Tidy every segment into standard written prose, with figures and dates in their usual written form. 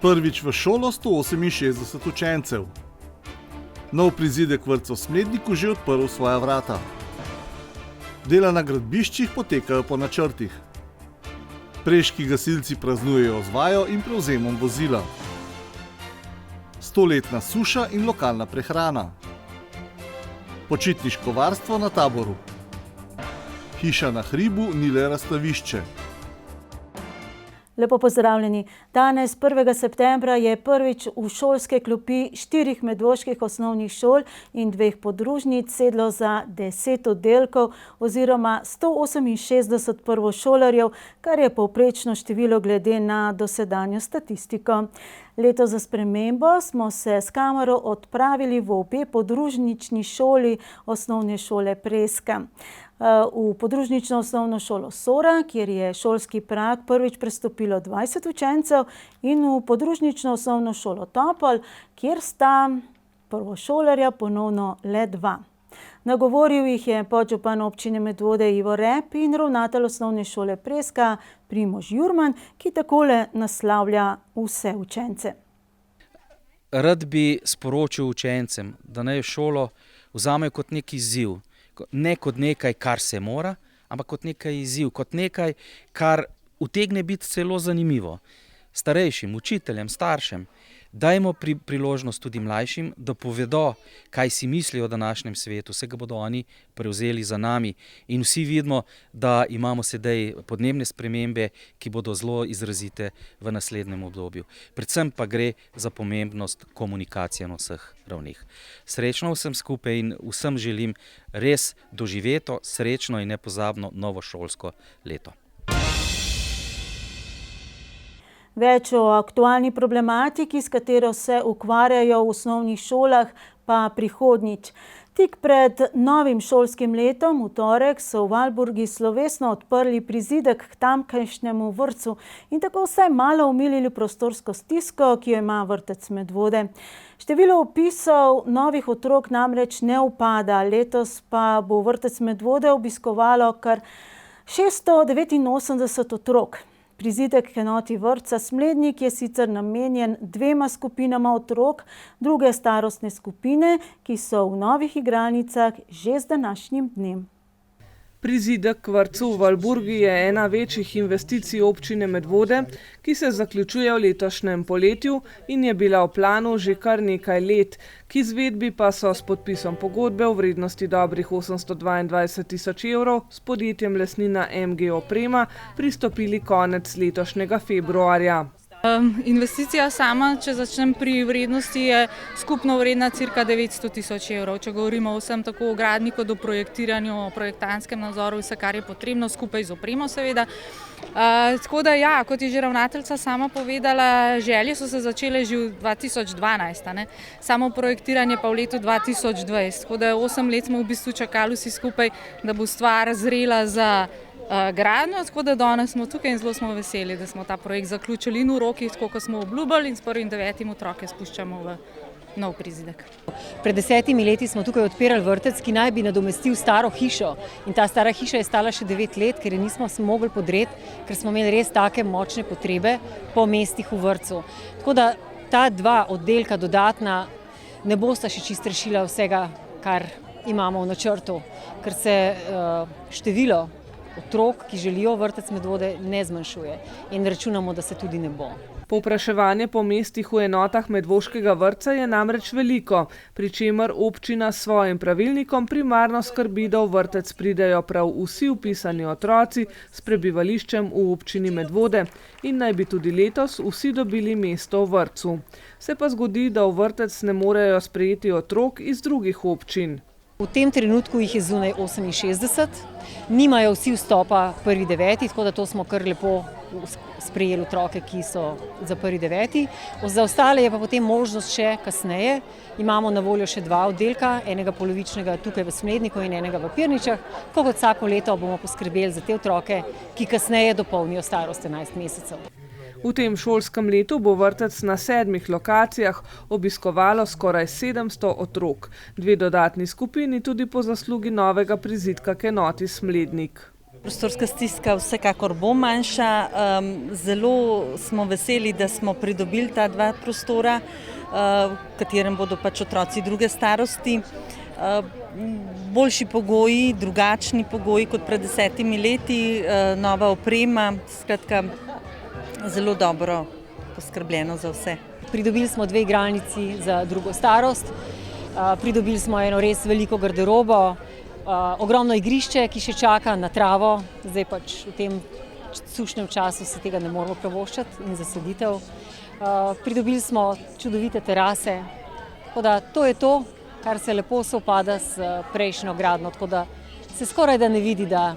Prvič v šolo 168 učencev. Nov prizidek vrtca v Smledniku že odprl svoja vrata. Dela na gradbiščih potekajo po načrtih. Preški gasilci praznujejo z vajo in prevzemom vozila. 100-letna suša in lokalna prehrana. Počitniško varstvo na Taboru. Hiša na hribu ni le razstavišče. Lepo pozdravljeni. Danes, 1. septembra, je prvič v šolske klopi 4 medvoških osnovnih šol in 2 podružnic sedlo za 10 oddelkov oziroma 168 prvošolarjev, kar je povprečno število glede na dosedanjo statistiko. Letos za spremembo smo se s kamero odpravili v obe podružnični šoli osnovne šole Preska. V podružnično osnovno šolo Sora, kjer je šolski prag prvič prestopilo 20 učencev, in v podružnično osnovno šolo Topol, kjer sta prvošolarja ponovno le 2. Nagovoril jih je podžupan občine Medvode Ivo Rep in ravnatelj osnovne šole Preska Primož Jurman, ki takole naslavlja vse učence. Rad bi sporočil učencem, da naj šolo vzamejo kot nek izziv. Ne kot nekaj, kar se mora, ampak kot nekaj izziv, kot nekaj, kar utegne biti celo zanimivo. Starejšim, učiteljem, staršem, dajmo priložnost tudi mlajšim, da povedo, kaj si mislijo o današnjem svetu. Vse ga bodo oni prevzeli za nami in vsi vidimo, da imamo sedaj podnebne spremembe, ki bodo zelo izrazite v naslednjem obdobju. Predvsem pa gre za pomembnost komunikacije na vseh ravneh. Srečno vsem skupaj in vsem želim res doživeto, srečno in nepozabno novo šolsko leto. Več o aktualni problematiki, s katero se ukvarjajo v osnovnih šolah, pa prihodnjič. Tik pred novim šolskim letom, v torek, so v Valburgi slovesno odprli prizidek k tamkajšnjemu vrtcu in tako vsaj malo omilili prostorsko stisko, ki jo ima vrtec Medvode. Število vpisov novih otrok namreč ne upada, letos pa bo vrtec Medvode obiskovalo kar 689 otrok. Prizidek k enoti vrtca Smlednik je sicer namenjen 2 skupinama otrok druge starostne skupine, ki so v novih igralnicah že z današnjim dnem. Prizidek k vrtcu v Valburgi je ena večjih investicij občine Medvode, ki se zaključuje v letošnjem poletju in je bila v planu že kar nekaj let. K izvedbi pa so s podpisom pogodbe v vrednosti dobrih 822 tisoč evrov s podjetjem Lesnina MG Oprema pristopili konec letošnjega februarja. Investicija sama, če začnem pri vrednosti, je skupno vredna cirka 900 tisoč evrov. Če govorimo o vsem tako o gradnji kot o projektiranju, o projektanskem nadzoru, vse kar je potrebno, skupaj z opremo seveda. Tako da ja, kot je že ravnateljica sama povedala, želje so se začele že v 2012, samo projektiranje pa v letu 2020. Tako da 8 let smo v bistvu čakali vsi skupaj, da bo stvar zrela za gradnjo, tako da danes smo tukaj in zelo smo veseli, da smo ta projekt zaključili in v rokih, tako kot smo obljubili, in s 1.9. otroke spuščamo v nov prizidek. Pred 10 leti smo tukaj odpirali vrtec, ki naj bi nadomestil staro hišo. In ta stara hiša je stala še 9 let, ker je nismo mogli podreti, ker smo imeli res take močne potrebe po mestih v vrtcu. Tako da ta 2 oddelka dodatna ne bosta še čisto rešila vsega, kar imamo v načrtu, ker se število otrok, ki želijo vrtec Medvode, ne zmanjšuje in računamo, da se tudi ne bo. Povpraševanje po mestih v enotah medvoškega vrtca je namreč veliko, pri čemer občina s svojim pravilnikom primarno skrbi, da v vrtec pridejo prav vsi vpisani otroci s prebivališčem v občini Medvode in naj bi tudi letos vsi dobili mesto v vrtcu. Se pa zgodi, da v vrtec ne morejo sprejeti otrok iz drugih občin. V tem trenutku jih je zunaj 68, nimajo vsi vstopa 1.9., tako da to smo kar lepo sprejeli otroke, ki so za 1.9. Za ostale je pa potem možnost še kasneje. Imamo na voljo še 2 oddelka, enega polovičnega tukaj v Smledniku in enega v Pirničah. Kot vsako leto bomo poskrbeli za te otroke, ki kasneje dopolnijo starost 11 mesecev. V tem šolskem letu bo vrtec na 7 lokacijah obiskovalo skoraj 700 otrok. 2 dodatni skupini tudi po zaslugi novega prizidka k enoti Smlednik. Prostorska stiska vsekakor bo manjša. Zelo smo veseli, da smo pridobili ta dva prostora, v katerem bodo pač otroci druge starosti. Boljši pogoji, drugačni pogoji kot pred 10 leti, nova oprema, skratka zelo dobro poskrbljeno za vse. Pridobili smo 2 igralnici za drugo starost, pridobili smo eno res veliko garderobo, ogromno igrišče, ki še čaka na travo, zdaj pač v tem sušnem času se tega ne moramo privoščiti in zasaditev. Pridobili smo čudovite terase, tako da to je to, kar se lepo sovpada s prejšnjo gradnjo, tako da se skoraj da ne vidi, da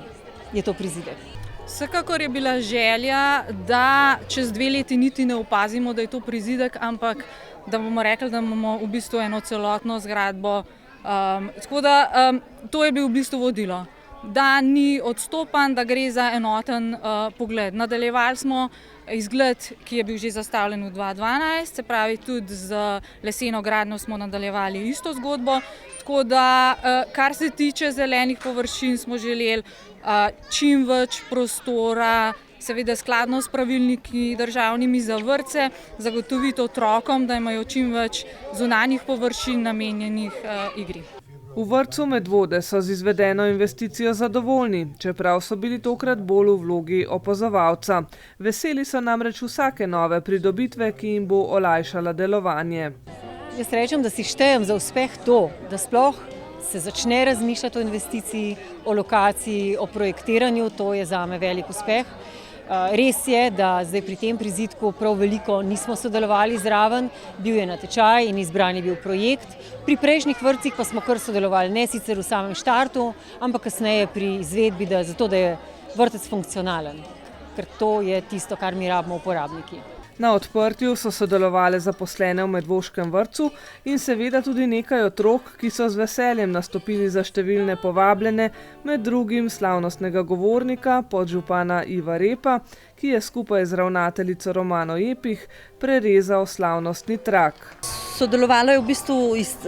je to prizidek. Vsekakor je bila želja, da čez 2 leti niti ne opazimo, da je to prizidek, ampak da bomo rekli, da imamo v bistvu eno celotno zgradbo. Tako da to je bil v bistvu vodilo, da ni odstopan, da gre za enoten pogled. Nadaljevali smo izgled, ki je bil že zastavljen v 2012, se pravi tudi z leseno gradnjo smo nadaljevali isto zgodbo. Tako da kar se tiče zelenih površin smo želeli čim več prostora, seveda skladno s pravilniki državnimi za vrtce, zagotoviti otrokom, da imajo čim več zunanjih površin namenjenih igri. V vrtcu Medvode so z izvedeno investicijo zadovoljni, čeprav so bili tokrat bolj v vlogi opazovalca. Veseli so namreč vsake nove pridobitve, ki jim bo olajšala delovanje. Jaz rečem, da si štejem za uspeh to, da sploh se začne razmišljati o investiciji, o lokaciji, o projektiranju, to je zame velik uspeh. Res je, da zdaj pri tem prizidku prav veliko nismo sodelovali zraven, bil je natečaj in izbran je bil projekt. Pri prejšnjih vrtcih pa smo kar sodelovali, ne sicer v samem štartu, ampak kasneje pri izvedbi, zato da je vrtec funkcionalen, ker to je tisto, kar mi rabimo uporabniki. Na odprtju so sodelovali zaposlene v Medvoškem vrtcu in seveda tudi nekaj otrok, ki so z veseljem nastopili za številne povabljene, med drugim slavnostnega govornika, podžupana Iva Repa, ki je skupaj z ravnateljico Romano Epih prerezal slavnostni trak. Sodelovalo je v bistvu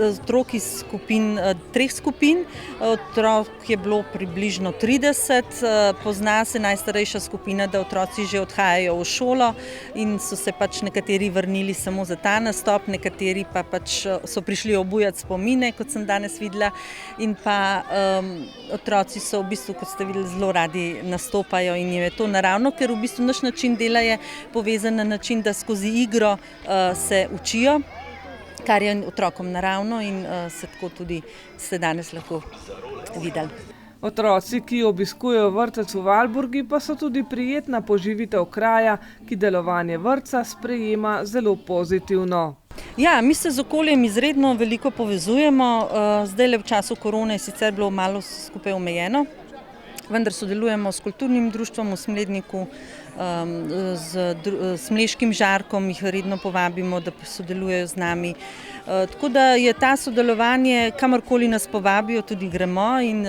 otrok iz 3 skupin, otrok je bilo približno 30, pozna se najstarejša skupina, da otroci že odhajajo v šolo in so se pač nekateri vrnili samo za ta nastop, nekateri pa pač so prišli obujati spomine, kot sem danes videla, in pa otroci so v bistvu, kot ste videli, zelo radi nastopajo in jim je to naravno, ker v bistvu naš način dela je povezan na način, da skozi igro se učijo, kar je otrokom naravno in se tako tudi ste danes lahko videli. Otroci, ki obiskujejo vrtec v Valburgi, pa so tudi prijetna poživitev kraja, ki delovanje vrtca sprejema zelo pozitivno. Ja, mi se z okoljem izredno veliko povezujemo, zdaj le v času korone je sicer bilo malo skupaj omejeno, vendar sodelujemo s kulturnim društvom v Smledniku, s Mleškim žarkom, jih redno povabimo, da sodelujejo z nami. Tako da je ta sodelovanje, kamorkoli nas povabijo, tudi gremo in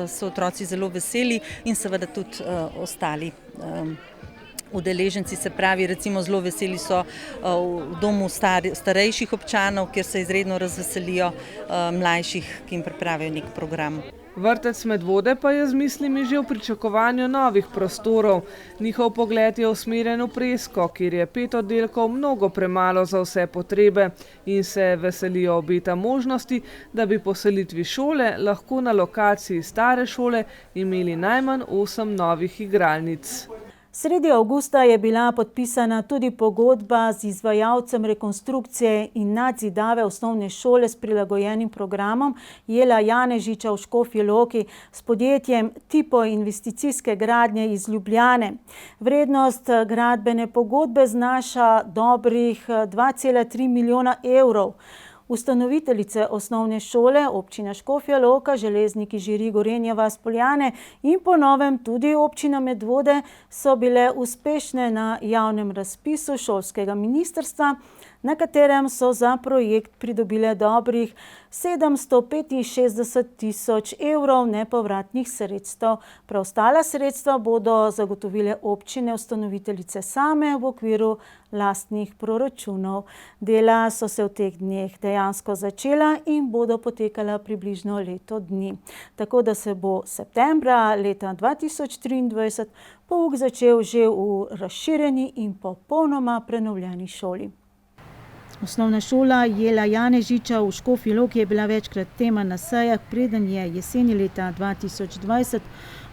so otroci zelo veseli in seveda tudi ostali udeleženci, se pravi, recimo zelo veseli so v domu starejših občanov, kjer se izredno razveselijo mlajših, ki jim pripravijo nek program. Vrtec Medvode pa je z mislimi že v pričakovanju novih prostorov. Njihov pogled je usmerjen v Presko, kjer je 5 oddelkov mnogo premalo za vse potrebe in se veselijo obeta možnosti, da bi po selitvi šole lahko na lokaciji stare šole imeli najmanj 8 novih igralnic. Sredi avgusta je bila podpisana tudi pogodba z izvajalcem rekonstrukcije in nadzidave osnovne šole s prilagojenim programom Jela Janežiča v Škofji Loki s podjetjem Tipo investicijske gradnje iz Ljubljane. Vrednost gradbene pogodbe znaša dobrih 2,3 milijona evrov. Ustanoviteljice osnovne šole, občina Škofja Loka, Železniki Žiri, Gorenja vas, Poljane in po novem tudi občina Medvode so bile uspešne na javnem razpisu šolskega ministrstva na katerem so za projekt pridobile dobrih 765 000 evrov nepovratnih sredstev. Preostala sredstva bodo zagotovile občine ustanoviteljice same v okviru lastnih proračunov. Dela so se v teh dneh dejansko začela in bodo potekala približno leto dni. Tako da se bo septembra leta 2023 pouk začel že v razširjeni in popolnoma prenovljeni šoli. Osnovna šola Jela Janežiča v Škofji Loki je bila večkrat tema na sejah, preden je jeseni leta 2020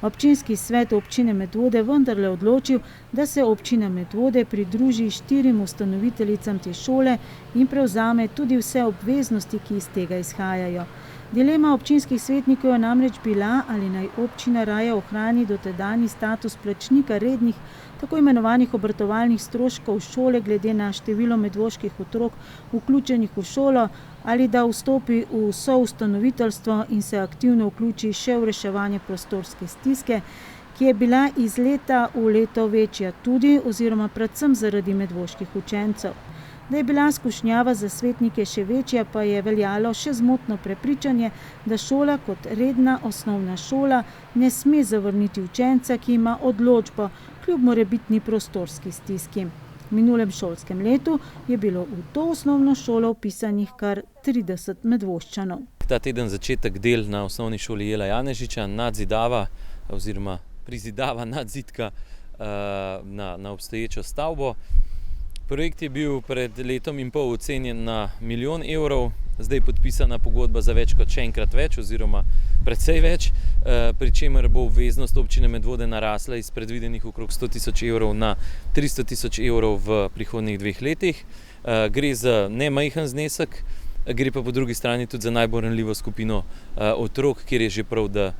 občinski svet občine Medvode vendarle odločil, da se občina Medvode pridruži 4 ustanoviteljicam te šole in prevzame tudi vse obveznosti, ki iz tega izhajajo. Dilema občinskih svetnikov je namreč bila, ali naj občina raje ohrani dotedanji status plačnika rednih, tako imenovanih obratovalnih stroškov šole glede na število medvoških otrok vključenih v šolo, ali da vstopi v soustanoviteljstvo in se aktivno vključi še v reševanje prostorske stiske, ki je bila iz leta v leto večja tudi oziroma predvsem zaradi medvoških učencev. Da je bila skušnjava za svetnike še večja, pa je veljalo še zmotno prepričanje, da šola kot redna osnovna šola ne sme zavrniti učenca, ki ima odločbo, kljub morebitni prostorski stiski. V minulem šolskem letu je bilo v to osnovno šolo vpisanih kar 30 Medvoščanov. Ta teden začetek del na osnovni šoli Jela Janežiča, nadzidava oziroma prizidava nadzidka na obstoječo stavbo. Projekt je bil pred letom in pol ocenjen na 1 milijon evrov, zdaj podpisana pogodba za več kot še enkrat več oziroma precej več, pri čemer bo obveznost občine Medvode narasla iz predvidenih okrog 100 000 evrov na 300 000 evrov v prihodnjih 2 letih. Gre za nemajhen znesek, gre pa po drugi strani tudi za najbolj ranljivo skupino otrok, kjer je že prav, da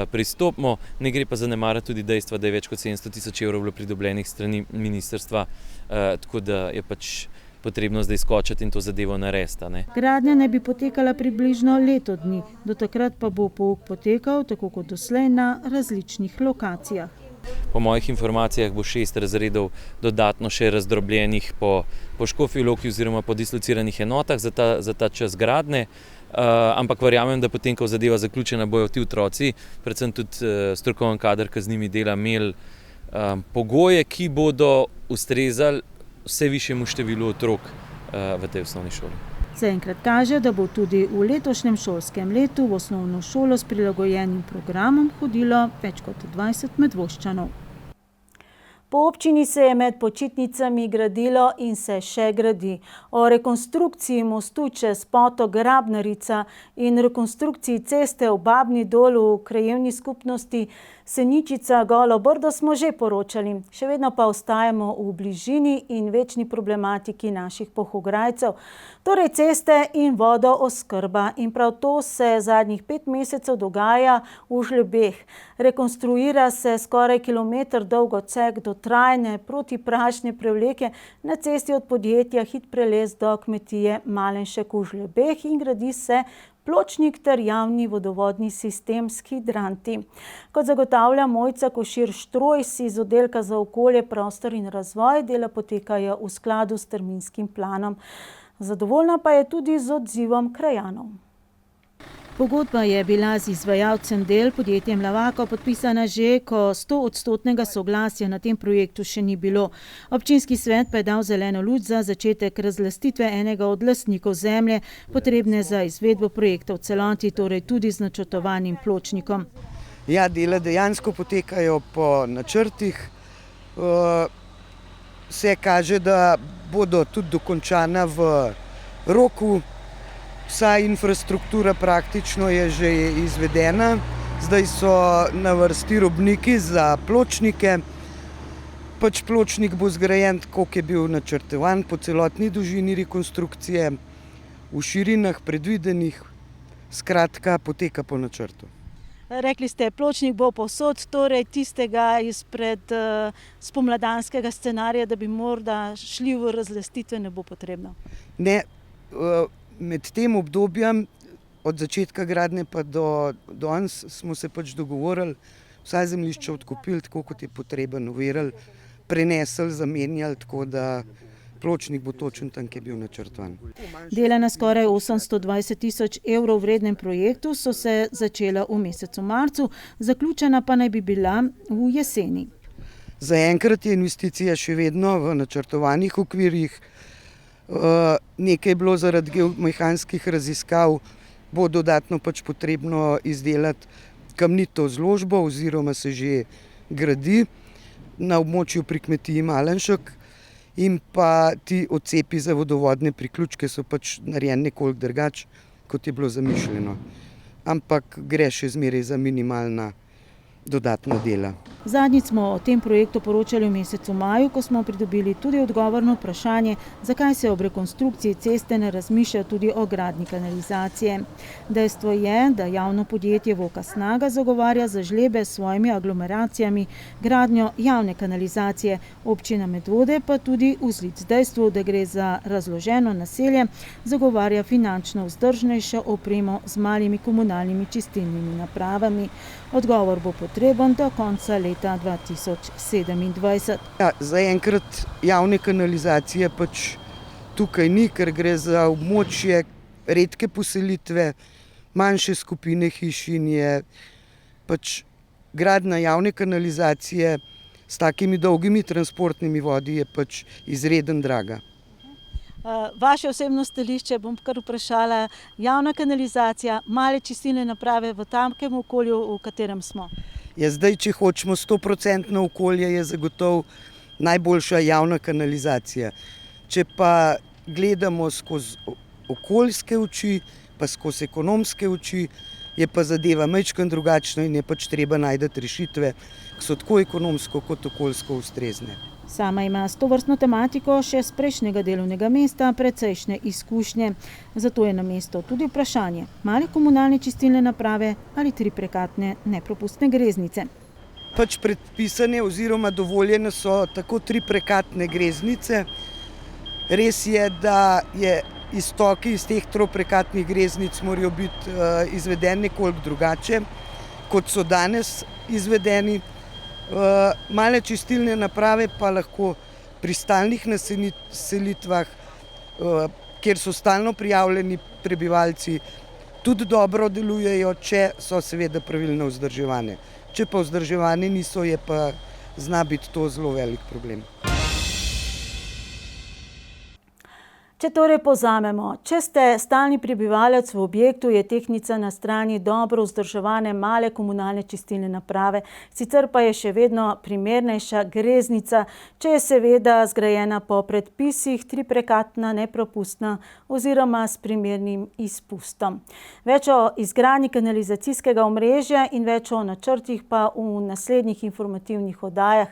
pristopimo. Ne gre pa zanemariti tudi dejstva, da je več kot 700 000 evrov bilo pridobljenih strani ministrstva, tako da je pač potrebno zdaj skočiti in to zadevo narediti. Gradnja naj bi potekala približno leto dni, do takrat pa bo pouk potekal, tako kot doslej, na različnih lokacijah. Po mojih informacijah bo 6 razredov dodatno še razdrobljenih po Škofji Loki oziroma po dislociranih enotah za ta čas gradnje. Ampak verjamem, da potem, ko zadeva zaključena, bojo ti otroci, predvsem tudi strokoven kader, ki z njimi dela, imeli pogoje, ki bodo ustrezali vse višjemu številu otrok v tej osnovni šoli. Zaenkrat kaže, da bo tudi v letošnjem šolskem letu v osnovno šolo s prilagojenim programom hodilo več kot 20 Medvoščanov. Po občini se je med počitnicami gradilo in se še gradi. O rekonstrukciji mostu čez potok Grabnarica in rekonstrukciji ceste v Babni Dol v krajevni skupnosti Seničica Golo Brdo smo že poročali. Še vedno pa ostajamo v bližini in večni problematiki naših Polhograjcev, torej ceste in vodooskrba. In prav to se zadnjih 5 mesecev dogaja v Žlebeh. Rekonstruira se skoraj kilometer dolg odsek do trajne protiprašne prevleke na cesti od podjetja Hit Prelez do kmetije Malenšek v Žlebeh in gradi se pločnik ter javni vodovodni sistem s hidranti. Kot zagotavlja Mojca Košir-Štrojs iz oddelka za okolje, prostor in razvoj, dela potekajo v skladu s terminskim planom. Zadovoljna pa je tudi z odzivom krajanov. Pogodba je bila z izvajalcem del, podjetjem Lavako, podpisana že, ko 100-odstotnega soglasja na tem projektu še ni bilo. Občinski svet pa je dal zeleno luč za začetek razlastitve enega od lastnikov zemlje, potrebne za izvedbo projekta v celoti, torej tudi z načrtovanim pločnikom. Ja, dela dejansko potekajo po načrtih. Vse kaže, da bodo tudi dokončana v roku. Vsa infrastruktura praktično je že izvedena, zdaj so na vrsti robniki za pločnike. Pač pločnik bo zgrajen tako, kot je bil načrtovan, po celotni dolžini rekonstrukcije, v širinah predvidenih, skratka poteka po načrtu. Rekli ste, pločnik bo povsod, torej tistega izpred spomladanskega scenarija, da bi morda šli v razlastitve, ne bo potrebno. Ne, med tem obdobjem, od začetka gradnje pa do danes, smo se pač dogovorili, vsa zemljišča odkupili tako, kot je potreben, overili, prenesli, zamenjali, tako da pločnik bo točen tam, ki je bil načrtovan. Dela na skoraj 820 tisoč evrov vrednem projektu so se začela v mesecu marcu, zaključena pa naj bi bila v jeseni. Zaenkrat je investicija še vedno v načrtovanih okvirjih. Nekaj je bilo zaradi geomehanskih raziskav, bo dodatno pač potrebno izdelati kamnito zložbo oziroma se že gradi na območju pri kmetiji Malenšek in pa ti odcepi za vodovodne priključke so pač narejeni nekoliko drugače, kot je bilo zamišljeno. Ampak gre še zmeraj za minimalna dodatna dela. Zadnjič smo o tem projektu poročali v mesecu maju, ko smo pridobili tudi odgovor na vprašanje, zakaj se ob rekonstrukciji ceste ne razmišlja tudi o gradnji kanalizacije. Dejstvo je, da javno podjetje Voka Snaga zagovarja za žlebe s svojimi aglomeracijami gradnjo javne kanalizacije, občina Medvode pa tudi vzlic dejstvu, da gre za razloženo naselje, zagovarja finančno vzdržnejšo opremo z malimi komunalnimi čistilnimi napravami. Odgovor bo potreben do konca leta 2027. Ja, zaenkrat javne kanalizacije pač tukaj ni, ker gre za območje redke poselitve, manjše skupine hiš in je pač gradnja javne kanalizacije s takimi dolgimi transportnimi vodi je pač izreden draga. Vaše osebno stališče bom kar vprašala, javna kanalizacija, male čistilne naprave v tamkem okolju, v katerem smo? Ja, zdaj, če hočemo 100% okolje, je zagotovo najboljša javna kanalizacija. Če pa gledamo skozi okoljske oči, pa skozi ekonomske oči, je pa zadeva majčkeno drugačna in je pač treba najti rešitve, ki so tako ekonomsko kot okoljsko ustrezne. Sama ima s tovrstno tematiko še z prejšnjega delovnega mesta precejšnje izkušnje. Zato je na mestu tudi vprašanje, male komunalne čistilne naprave ali 3-prekatne nepropustne greznice. Pač predpisane oziroma dovoljene so tako 3-prekatne greznice. Res je, da je iztoki iz teh 3-prekatnih greznic morajo biti izvedeni nekoliko drugače, kot so danes izvedeni. Male čistilne naprave pa lahko pri stalnih naselitvah, kjer so stalno prijavljeni prebivalci, tudi dobro delujejo, če so seveda pravilno vzdrževane. Če pa vzdrževane niso, je pa zna biti to zelo velik problem. Če torej povzamemo, če ste stalni prebivalec v objektu, je tehtnica na strani dobro vzdrževane male komunalne čistilne naprave, sicer pa je še vedno primernejša greznica, če je seveda zgrajena po predpisih 3-prekatna, nepropustna oziroma s primernim izpustom. Več o izgradnji kanalizacijskega omrežja in več o načrtih pa v naslednjih informativnih oddajah.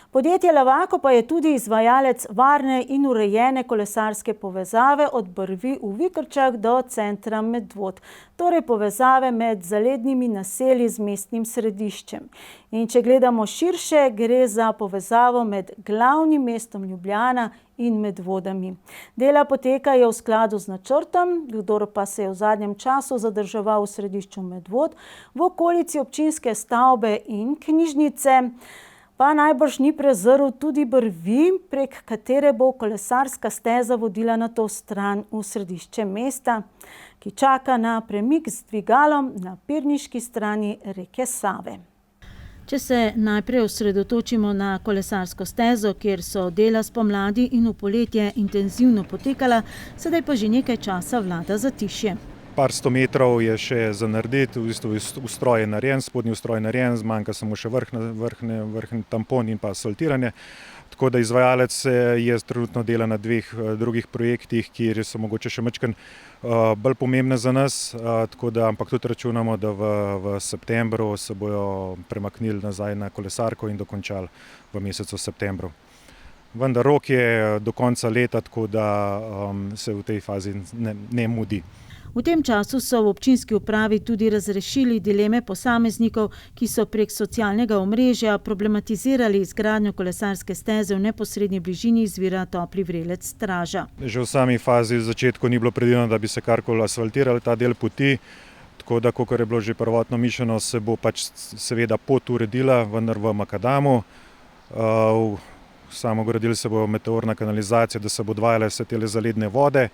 Podjetje Lavako pa je tudi izvajalec varne in urejene kolesarske povezave od Brvi v Vikrčah do centra Medvod, torej povezave med zalednimi naselji z mestnim središčem. In če gledamo širše, gre za povezavo med glavnim mestom Ljubljana in Medvodami. Dela potekajo v skladu z načrtom, kdor pa se je v zadnjem času zadrževal v središču Medvod, v okolici občinske stavbe in knjižnice, pa najbrž ni prezrl tudi Brvi, prek katere bo kolesarska steza vodila na to stran v središče mesta, ki čaka na premik z dvigalom na pirniški strani reke Save. Če se najprej osredotočimo na kolesarsko stezo, kjer so dela spomladi in v poletje intenzivno potekala, sedaj pa že nekaj časa vlada zatišje. Par 100 metrov je še za narediti, v bistvu ustroj je narejen, spodnji ustroj je narejen, zmanjka samo še vrhnji tampon in pa asfaltiranje. Tako da izvajalec je trenutno dela na 2 drugih projektih, kjer so mogoče še majčkeno bolj pomembne za nas, ampak tudi računamo, da v septembru se bojo premaknili nazaj na kolesarko in dokončali v mesecu septembru. Vendar rok je do konca leta, tako da se v tej fazi ne mudi. V tem času so v občinski upravi tudi razrešili dileme posameznikov, ki so prek socialnega omrežja problematizirali izgradnjo kolesarske steze v neposrednji bližini izvira Topli vrelec Straža. Že v sami fazi v začetku ni bilo predvideno, da bi se karkoli asfaltirali ta del poti, tako da, kakor je bilo že prvotno mišljeno, se bo pač seveda pot uredila, vendar v makadamu. gradili se bo meteorna kanalizacija, da se bo odvajale vse te zaledne vode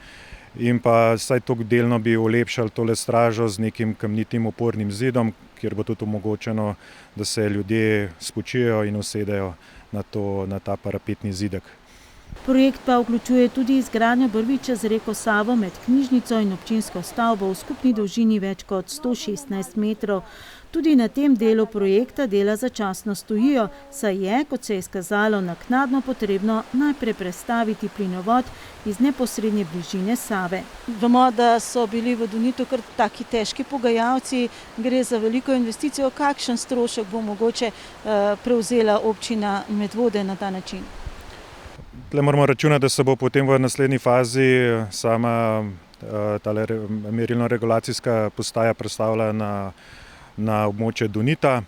in pa vsaj to delno bi olepšali tole stražo z nekim kamnitim opornim zidom, kjer bo tudi omogočeno, da se ljudje spočijejo in usedejo na ta parapetni zidek. Projekt pa vključuje tudi izgradnjo brviča z reko Savo med knjižnico in občinsko stavbo v skupni dolžini več kot 116 metrov. Tudi na tem delu projekta dela začasno stojijo, saj je, kot se je izkazalo, naknadno potrebno najprej prestaviti plinovod iz neposrednje bližine Save. Vemo, da so bili v Donitu kar taki težki pogajalci, gre za veliko investicijo. Kakšen strošek bo mogoče prevzela občina Medvode na ta način? Tle moramo računati, da se bo potem v naslednji fazi sama tale merilno-regulacijska postaja prestavila na območje Donita.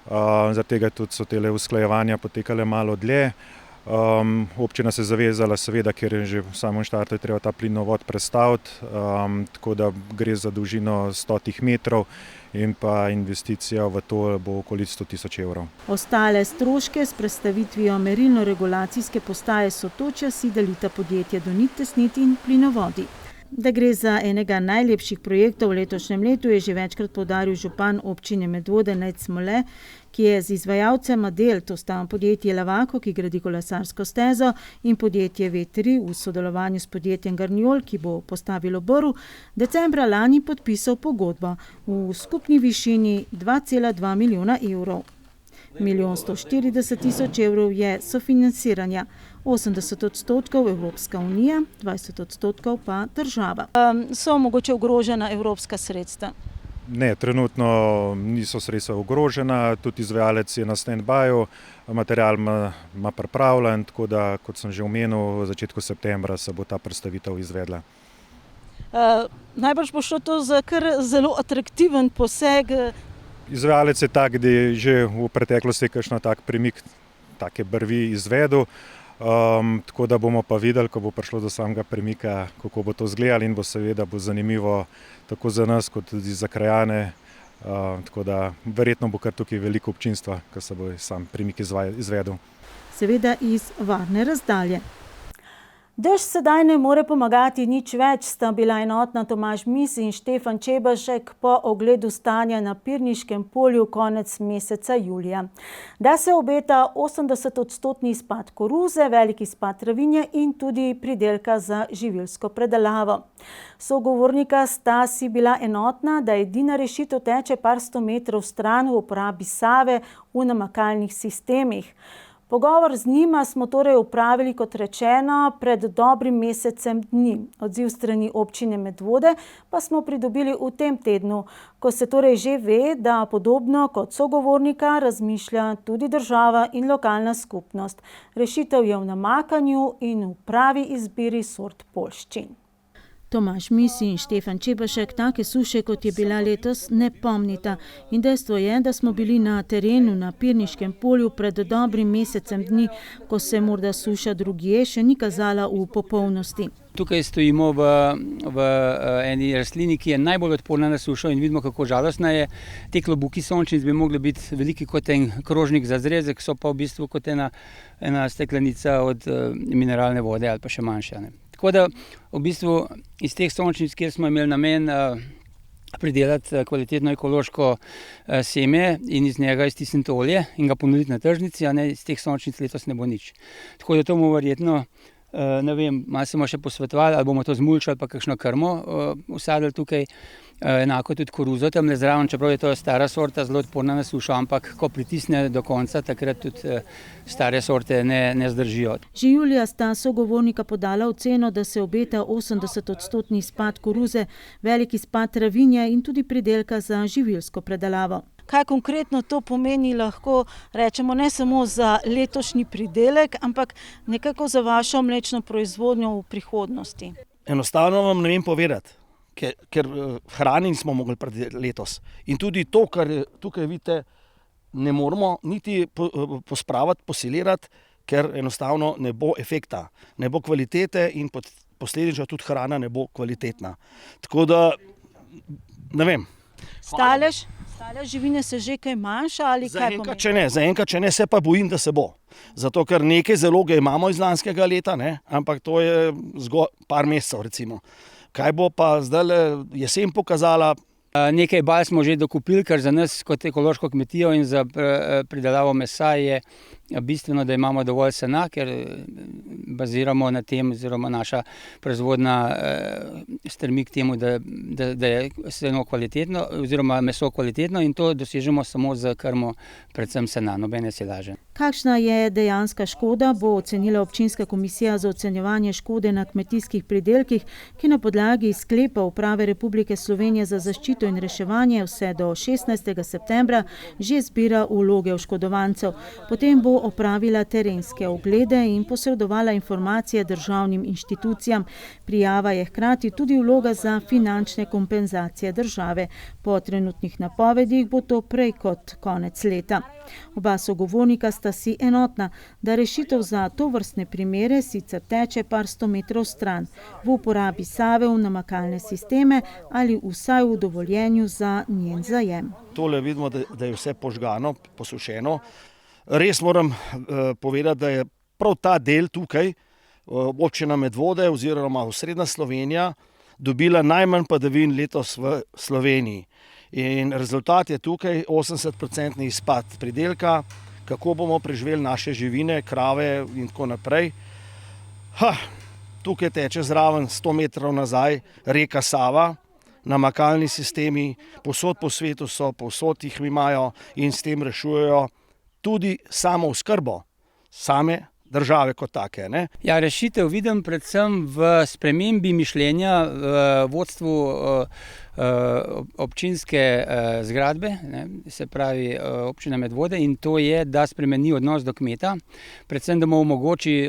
Zaradi tega tudi so tele usklajevanja potekale malo dlje. Občina se je zavezala, seveda, ker je že v samem štartu je treba ta plinovod prestaviti, tako da gre za dolžino 100 metrov in pa investicija v to bo okoli 100 000 evrov. Ostale stroške s prestavitvijo merilno-regulacijske postaje Sotočja si delita podjetje Donit Tesnit in Plinovodi. Da gre za enega najlepših projektov v letošnjem letu, je že večkrat poudaril župan občine Medvode Nejc Smole, ki je z izvajalcema del, to sta podjetje Lavako, ki gradi kolesarsko stezo, in podjetje V3 v sodelovanju s podjetjem Garniol, ki bo postavilo brv, decembra lani podpisal pogodbo v skupni višini 2,2 milijona evrov. 1 140 000 evrov je sofinanciranja, 80% Evropska unija, 20% pa država. So mogoče ogrožena evropska sredstva? Ne, trenutno niso sredstva ogrožena, tudi izvajalec je na stand-byju, material ima pripravljen, tako da, kot sem že omenil, v začetku septembra se bo ta predstavitev izvedla. Najbrž bo šlo to za kar zelo atraktiven poseg. Izvajalec je tak, da je že v preteklosti kakšno tak premik take brvi izvedel, tako da bomo pa videli, ko bo prišlo do samega premika, kako bo to izgledalo in bo seveda zanimivo tako za nas, kot tudi za krajane, tako da verjetno bo kar tukaj veliko občinstva, ko se bo sam premik izvedel. Seveda iz varne razdalje. Dež sedaj ne more pomagati nič več, sta bila enotna Tomaž Mis in Štefan Čebašek po ogledu stanja na Pirniškem polju konec meseca julija. Da se obeta 80% izpad koruze, velik izpad travinja in tudi pridelka za živilsko predelavo. Sogovornika sta si bila enotna, da edina rešitev teče par 100 metrov stran v uporabi Save v namakalnih sistemih. Pogovor z njima smo torej upravili, kot rečeno, pred dobrim mesecem dni. Odziv strani občine Medvode pa smo pridobili v tem tednu, ko se torej že ve, da podobno kot sogovornika razmišlja tudi država in lokalna skupnost. Rešitev je v namakanju in v pravi izbiri sort poljščin. Tomaž Mis in Štefan Čebašek take suše, kot je bila letos, ne pomnita. In dejstvo je, da smo bili na terenu na Pirniškem polju pred dobrim mesecem dni, ko se morda suša drugje še ni kazala v popolnosti. Tukaj stojimo v eni rastlini, ki je najbolj odporna na sušo in vidimo, kako žalostna je. Te klobuki sončnic bi mogli biti veliki kot en krožnik za zrezek, so pa v bistvu kot ena steklenica od mineralne vode ali pa še manjša. Tako da v bistvu iz teh sončnic, kjer smo imeli namen pridelati kvalitetno ekološko seme in iz njega iztisniti olje in ga ponuditi na tržnici, iz teh sončnic letos ne bo nič. Tako da to bomo verjetno, ne vem, malo se bomo še posvetovali, ali bomo to zmulčili, pa kakšno krmo usadili tukaj. Enako tudi koruzo tam le zraven, čeprav je to stara sorta, zelo odporna na sušo, ampak ko pritisne do konca, takrat tudi stare sorte ne zdržijo. Že julija sta sogovornika podala oceno, da se obeta 80% izpad koruze, velik izpad travinja in tudi pridelka za živilsko predelavo. Kaj konkretno to pomeni, lahko rečemo ne samo za letošnji pridelek, ampak nekako za vašo mlečno proizvodnjo v prihodnosti? Enostavno vam ne vem povedati, ker hrani nismo mogli letos. In tudi to, kar tukaj vidite, ne moramo niti pospraviti, posilirati, ker enostavno ne bo efekta, ne bo kvalitete in posledično tudi hrana ne bo kvalitetna. Tako da, ne vem, Stalež živine se že kaj manjša ali kaj pomeni? Zaenkrat če ne, se pa bojim, da se bo. Zato, ker neke zaloge imamo iz lanskega leta, ne? Ampak to je zgolj par mesecev recimo. Kaj bo pa zdaj jesen pokazala? Nekaj bal smo že dokupili, ker za nas kot ekološko kmetijo in za pridelavo mesa je bistveno, da imamo dovolj sena, ker baziramo na tem, oziroma naša proizvodnja stremi k temu, da je seno kvalitetno, oziroma meso kvalitetno, in to dosežemo samo z krmo, predvsem sena, nobene silaže. Kakšna je dejanska škoda, bo ocenila občinska komisija za ocenjevanje škode na kmetijskih pridelkih, ki na podlagi sklepa Uprave Republike Slovenije za zaščito in reševanje vse do 16. septembra že zbira vloge oškodovancev. Potem bo opravila terenske oglede in posredovala informacije državnim inštitucijam. Prijava je hkrati tudi vloga za finančne kompenzacije države. Po trenutnih napovedih bo to prej kot konec leta. Oba sogovornika sta si enotna, da rešitev za tovrstne primere sicer teče par 100 metrov stran, v uporabi Save v namakalne sisteme ali vsaj v dovoljenju za njen zajem. Tole vidimo, da je vse požgano, posušeno. Res moram povedati, da je prav ta del tukaj, občina Medvode oziroma osrednja Slovenija, dobila najmanj padavin letos v Sloveniji. In rezultat je tukaj 80% izpad pridelka, kako bomo preživeli naše živine, krave in tako naprej. Tukaj teče zraven 100 metrov nazaj reka Sava, namakalni sistemi, povsod po svetu so, povsod jih imajo in s tem rešujejo tudi samo oskrbo same države kot take. Ne? Ja, rešitev vidim predvsem v spremembi mišljenja v vodstvu občinske zgradbe, se pravi občina Medvode, in to je, da spremeni odnos do kmeta, predvsem da mu omogoči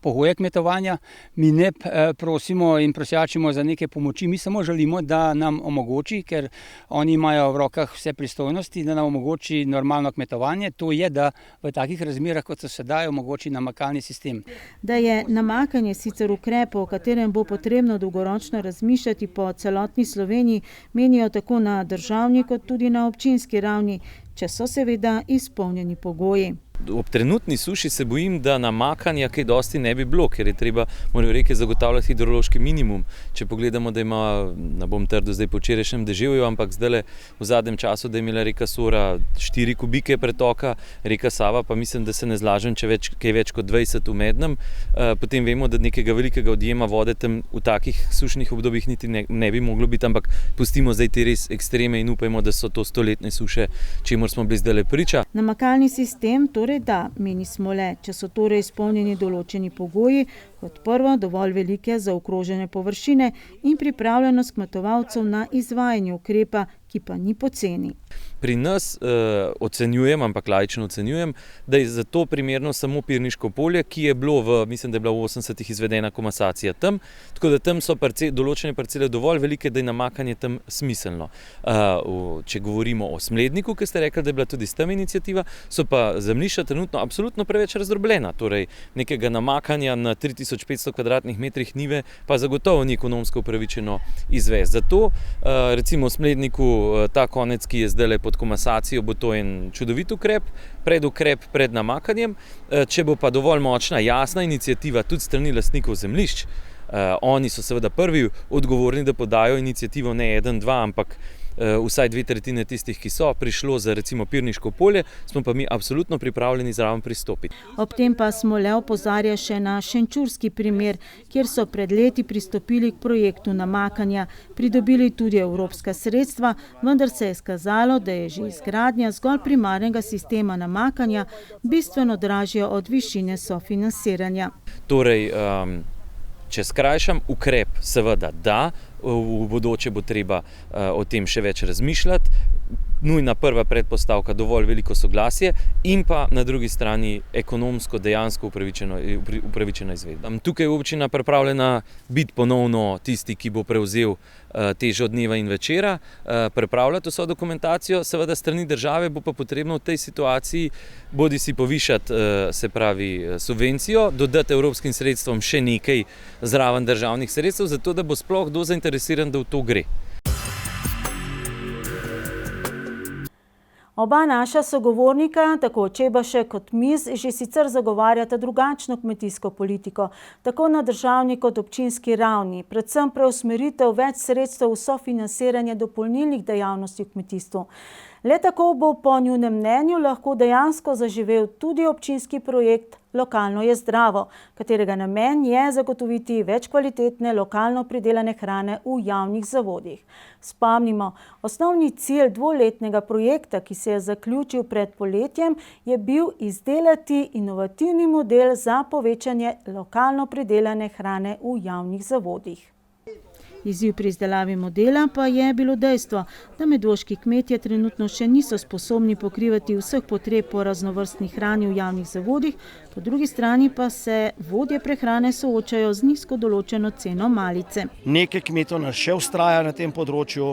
pogoje kmetovanja. Mi ne prosimo in prosjačimo za neke pomoči, mi samo želimo, da nam omogoči, ker oni imajo v rokah vse pristojnosti, da nam omogoči normalno kmetovanje, to je, da v takih razmerah, kot so sedaj, omogoči namakalni sistem. Da je namakanje sicer ukrep, o katerem bo potrebno dolgoročno razmišljati po celotni Sloveniji, menijo tako na državni kot tudi na občinski ravni, če so seveda izpolnjeni pogoji. Ob trenutni suši se bojim, da namakanja kaj dosti ne bi bilo, ker je treba, morajo reke, zagotavljati hidrološki minimum. Če pogledamo, da ima, ne bom trdil zdaj po včerajšnjem deževju, ampak zdaj v zadnjem času, da je imela reka Sora 4 kubike pretoka, reka Sava pa mislim, da se ne zlažem, če kaj več kot 20 v mednem. Potem vemo, da nekega velikega odjema vode tam v takih sušnih obdobjih niti ne bi moglo biti, ampak pustimo zdaj te res ekstreme in upajmo, da so to stoletne suše, čemur smo bili zdaj priča. Namakalni sistem torej da, meni Smole, če so torej izpolnjeni določeni pogoji, kot prvo dovolj velike zaokrožene površine in pripravljenost kmetovalcev na izvajanje ukrepa, ki pa ni poceni. Pri nas ocenjujem, ampak laično ocenjujem, da je za to primerno samo Pirniško polje, ki je bilo mislim, da je bila v 80-ih izvedena komasacija tam, tako da tam so določene parcele dovolj velike, da je namakanje tam smiselno. Če govorimo o Smledniku, ki ste rekli, da je bila tudi s tem iniciativa, so pa zemljišča trenutno absolutno preveč razdrobljena, torej nekega namakanja na 3500 kvadratnih metrih njive pa zagotovo ni ekonomsko upravičeno izvesti. Zato recimo v Smledniku ta konec, ki je zdaj pod komasacijo, bo to en čudovit ukrep, predukrep pred namakanjem. Če bo pa dovolj močna, jasna iniciativa tudi strani lastnikov zemljišč, oni so seveda prvi odgovorni, da podajo iniciativo ne 1, 2, ampak vsaj 2/3 tistih, ki so prišlo za recimo Pirniško polje, smo pa mi absolutno pripravljeni zraven pristopiti. Ob tem pa Smole opozarja še na šenčurski primer, kjer so pred leti pristopili k projektu namakanja, pridobili tudi evropska sredstva, vendar se je izkazalo, da je že izgradnja zgolj primarnega sistema namakanja bistveno dražja od višine sofinansiranja. Torej, če skrajšam, ukrep seveda da, v bodoče bo treba o tem še več razmišljati. Nujna prva predpostavka, dovolj veliko soglasje in pa na drugi strani ekonomsko dejansko upravičena izvedba. Tukaj je občina pripravljena biti ponovno tisti, ki bo prevzel težo dneva in večera, pripravljati vso dokumentacijo, seveda strani države bo pa potrebno v tej situaciji bodisi povišati, se pravi, subvencijo, dodati evropskim sredstvom še nekaj zraven državnih sredstev, zato da bo sploh kdo zainteresiran, da v to gre. Oba naša sogovornika, tako Čebašek kot Mis, že sicer zagovarjata drugačno kmetijsko politiko, tako na državni kot občinski ravni, predvsem preusmeritev več sredstev v sofinansiranje dopolnilnih dejavnosti v kmetijstvu. Le tako bo po njunem mnenju lahko dejansko zaživel tudi občinski projekt Lokalno je zdravo, katerega namen je zagotoviti več kvalitetne lokalno pridelane hrane v javnih zavodih. Spomnimo, osnovni cilj dvoletnega projekta, ki se je zaključil pred poletjem, je bil izdelati inovativni model za povečanje lokalno pridelane hrane v javnih zavodih. Izziv pri izdelavi modela pa je bilo dejstvo, da medvoški kmetje trenutno še niso sposobni pokrivati vseh potreb po raznovrstni hrani v javnih zavodih, po drugi strani pa se vodje prehrane soočajo z nizko določeno ceno malice. Nekaj kmetov nas še vztraja na tem področju,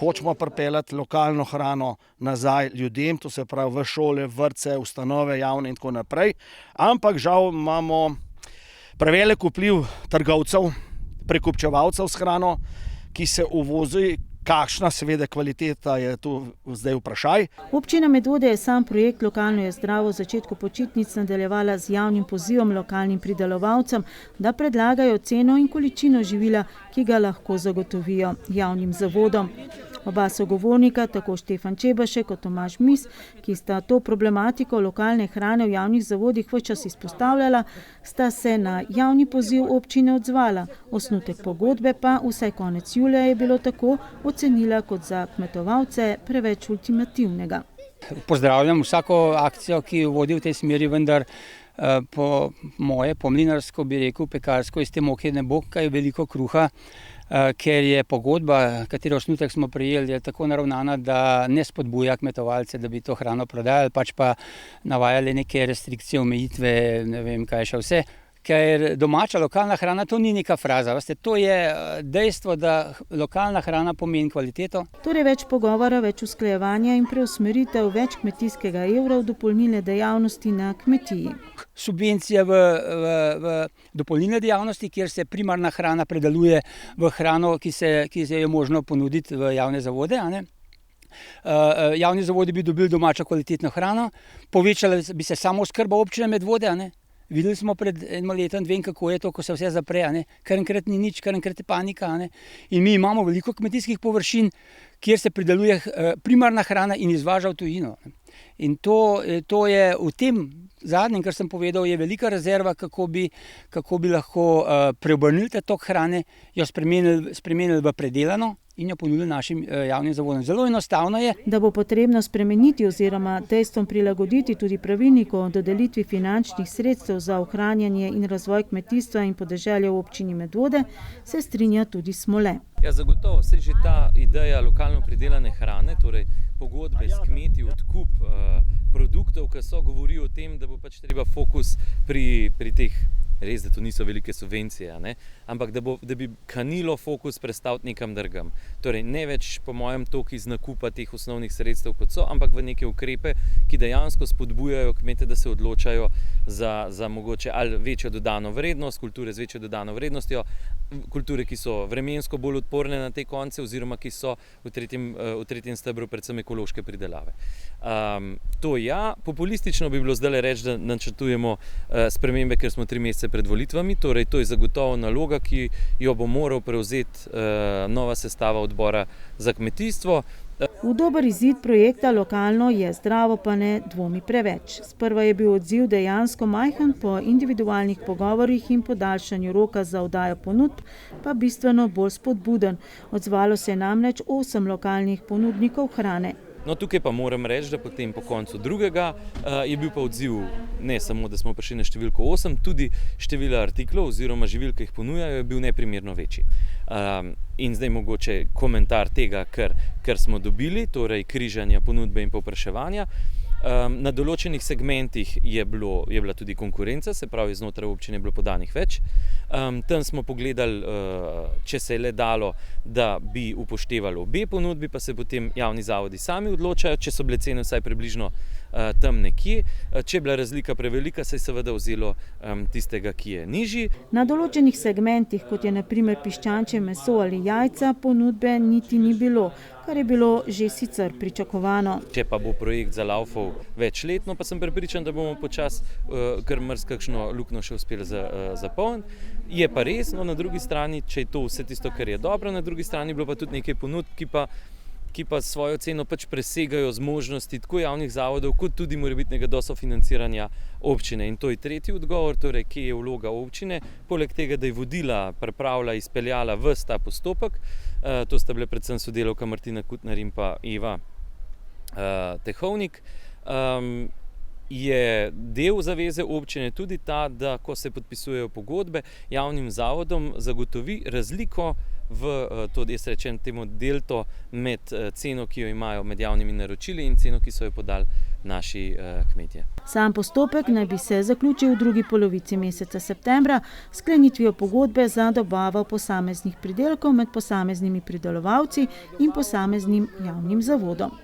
hočemo pripeljati lokalno hrano nazaj ljudem, to se pravi v šole, vrtce, ustanove javne in tako naprej, ampak žal imamo prevelik vpliv trgovcev, prekupčevalcev s hrano, ki se uvozi, kakšna seveda kvaliteta je tu zdaj vprašaj. Občina Medvode je sam projekt Lokalno je zdravo v začetku počitnic nadaljevala z javnim pozivom lokalnim pridelovalcem, da predlagajo ceno in količino živila, ki ga lahko zagotovijo javnim zavodom. Oba sogovornika, tako Štefan Čebašek kot Tomaž Mis, ki sta to problematiko lokalne hrane v javnih zavodih vse čas izpostavljala, sta se na javni poziv občine odzvala. Osnutek pogodbe pa vsaj konec julija je bilo tako ocenila kot za kmetovalce preveč ultimativnega. Pozdravljam vsako akcijo, ki vodi v tej smeri, vendar po moje, po mlinarsko bi rekel, pekarsko, iz te moke ne bo kaj veliko kruha, ker je pogodba, katero osnutek smo prejeli, je tako naravnana, da ne spodbuja kmetovalce, da bi to hrano prodajali, pač pa navajali neke restrikcije, omejitve, ne vem kaj še vse. Ker domača lokalna hrana to ni neka fraza, veste, to je dejstvo, da lokalna hrana pomeni kvaliteto. Torej več pogovora, več usklajevanja in preusmeritev več kmetijskega evra v dopolnilne dejavnosti na kmetiji. Subvencije v dopolnilne dejavnosti, kjer se primarna hrana predeluje v hrano, ki se je možno ponuditi v javne zavode, a ne? Javni zavodi bi dobili domačo kvalitetno hrano, povečala bi se samooskrba občine Medvode, a ne? Videli smo pred enim letom, vem kako je to, ko se vse zapre, a ne? Kar enkrat ni nič, kar enkrat je panika, a ne? In mi imamo veliko kmetijskih površin, kjer se prideluje primarna hrana in izvaža v tujino. In to je v tem zadnjem, kar sem povedal, je velika rezerva, kako bi lahko preobrnili ta tok hrane, jo spremenili v predelano in jo ponudili našim javnim zavodom. Zelo enostavno je. Da bo potrebno spremeniti oziroma dejstvom prilagoditi tudi pravilnik o dodelitvi finančnih sredstev za ohranjanje in razvoj kmetijstva in podeželja v občini Medvode, se strinja tudi Smole. Ja, zagotovo se že ta ideja lokalno pridelane hrane, torej pogodbe s kmeti, odkup produktov, ki so govorijo o tem, da bo pač treba fokus pri teh, res, da to niso velike subvencije, ne? Ampak da bi kanilo fokus prestaviti nekam drugam. Torej ne več po mojem toliko iz nakupa teh osnovnih sredstev kot so, ampak v neke ukrepe, ki dejansko spodbujajo kmete, da se odločajo za mogoče ali večjo dodano vrednost, kulture z večjo dodano vrednostjo, kulture, ki so vremensko bolj odporne na te konce oziroma ki so v tretjem stebru predvsem ekološke pridelave. To ja, populistično bi bilo zdaj reči, da načrtujemo spremembe, ker smo 3 mesece pred volitvami, torej to je zagotovo naloga, ki jo bo moral prevzeti nova sestava odbora za kmetijstvo. V dober izid projekta Lokalno je zdravo pa ne dvomi preveč. Sprva je bil odziv dejansko majhen, po individualnih pogovorih in podaljšanju roka za oddajo ponudb pa bistveno bolj spodbuden. Odzvalo se je namreč 8 lokalnih ponudnikov hrane. No, tukaj pa moram reči, da potem po koncu drugega je bil pa odziv ne samo, da smo prišli na številko 8, tudi število artiklov oziroma živil, ki jih ponujajo, je bil neprimerno večji. In zdaj mogoče komentar tega, kar smo dobili, torej križanja ponudbe in povpraševanja. Na določenih segmentih je bila tudi konkurenca, se pravi znotraj občine je bilo podanih več. Tam smo pogledali, če se je le dalo, da bi upoštevali obe ponudbi, pa se potem javni zavodi sami odločajo, če so bile cene vsaj približno tam nekje. Če je bila razlika prevelika, se je seveda vzelo tistega, ki je nižji. Na določenih segmentih, kot je na primer piščančje meso ali jajca, ponudbe niti ni bilo, kar je bilo že sicer pričakovano. Če pa bo projekt zalaufal večletno, pa sem prepričan, da bomo počasi kar marsikakšno luknjo še uspeli zapolniti. Je pa res, no, na drugi strani, če je to vse tisto, kar je dobro, na drugi strani je bilo pa tudi nekaj ponudb, ki pa svojo ceno pač presegajo zmožnosti tako javnih zavodov, kot tudi morebitnega dosofinanciranja občine. In to je tretji odgovor, torej, kje je vloga občine, poleg tega, da je vodila, pripravila, izpeljala ves ta postopek. To sta bile predvsem sodelavka Martina Kutner in pa Eva Tehovnik. Je del zaveze občine tudi ta, da ko se podpisujejo pogodbe, javnim zavodom zagotovi razliko v to, da jaz rečem temu delto med ceno, ki jo imajo med javnimi naročili in ceno, ki so jo podali naši kmetje. Sam postopek naj bi se zaključil v drugi polovici meseca septembra s sklenitvijo pogodbe za dobavo posameznih pridelkov med posameznimi pridelovalci in posameznim javnim zavodom.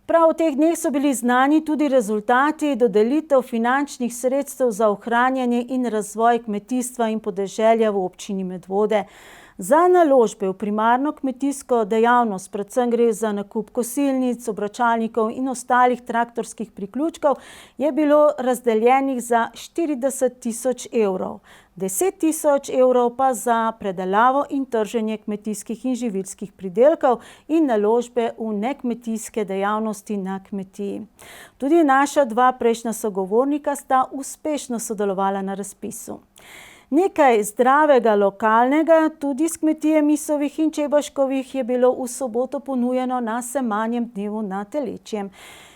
Prav v teh dneh so bili znani tudi rezultati dodelitev finančnih sredstev za ohranjanje in razvoj kmetijstva in podeželja v občini Medvode. Za naložbe v primarno kmetijsko dejavnost, predvsem gre za nakup kosilnic, obračalnikov in ostalih traktorskih priključkov, je bilo razdeljenih za 40 tisoč evrov. 10 tisoč evrov pa za predelavo in trženje kmetijskih in živilskih pridelkov in naložbe v nekmetijske dejavnosti na kmetiji. Tudi naša dva prejšnja sogovornika sta uspešno sodelovala na razpisu. Nekaj zdravega lokalnega, tudi s kmetije Misovih in Čebaškovih, je bilo v soboto ponujeno na semanjem dnevu na Telečjem.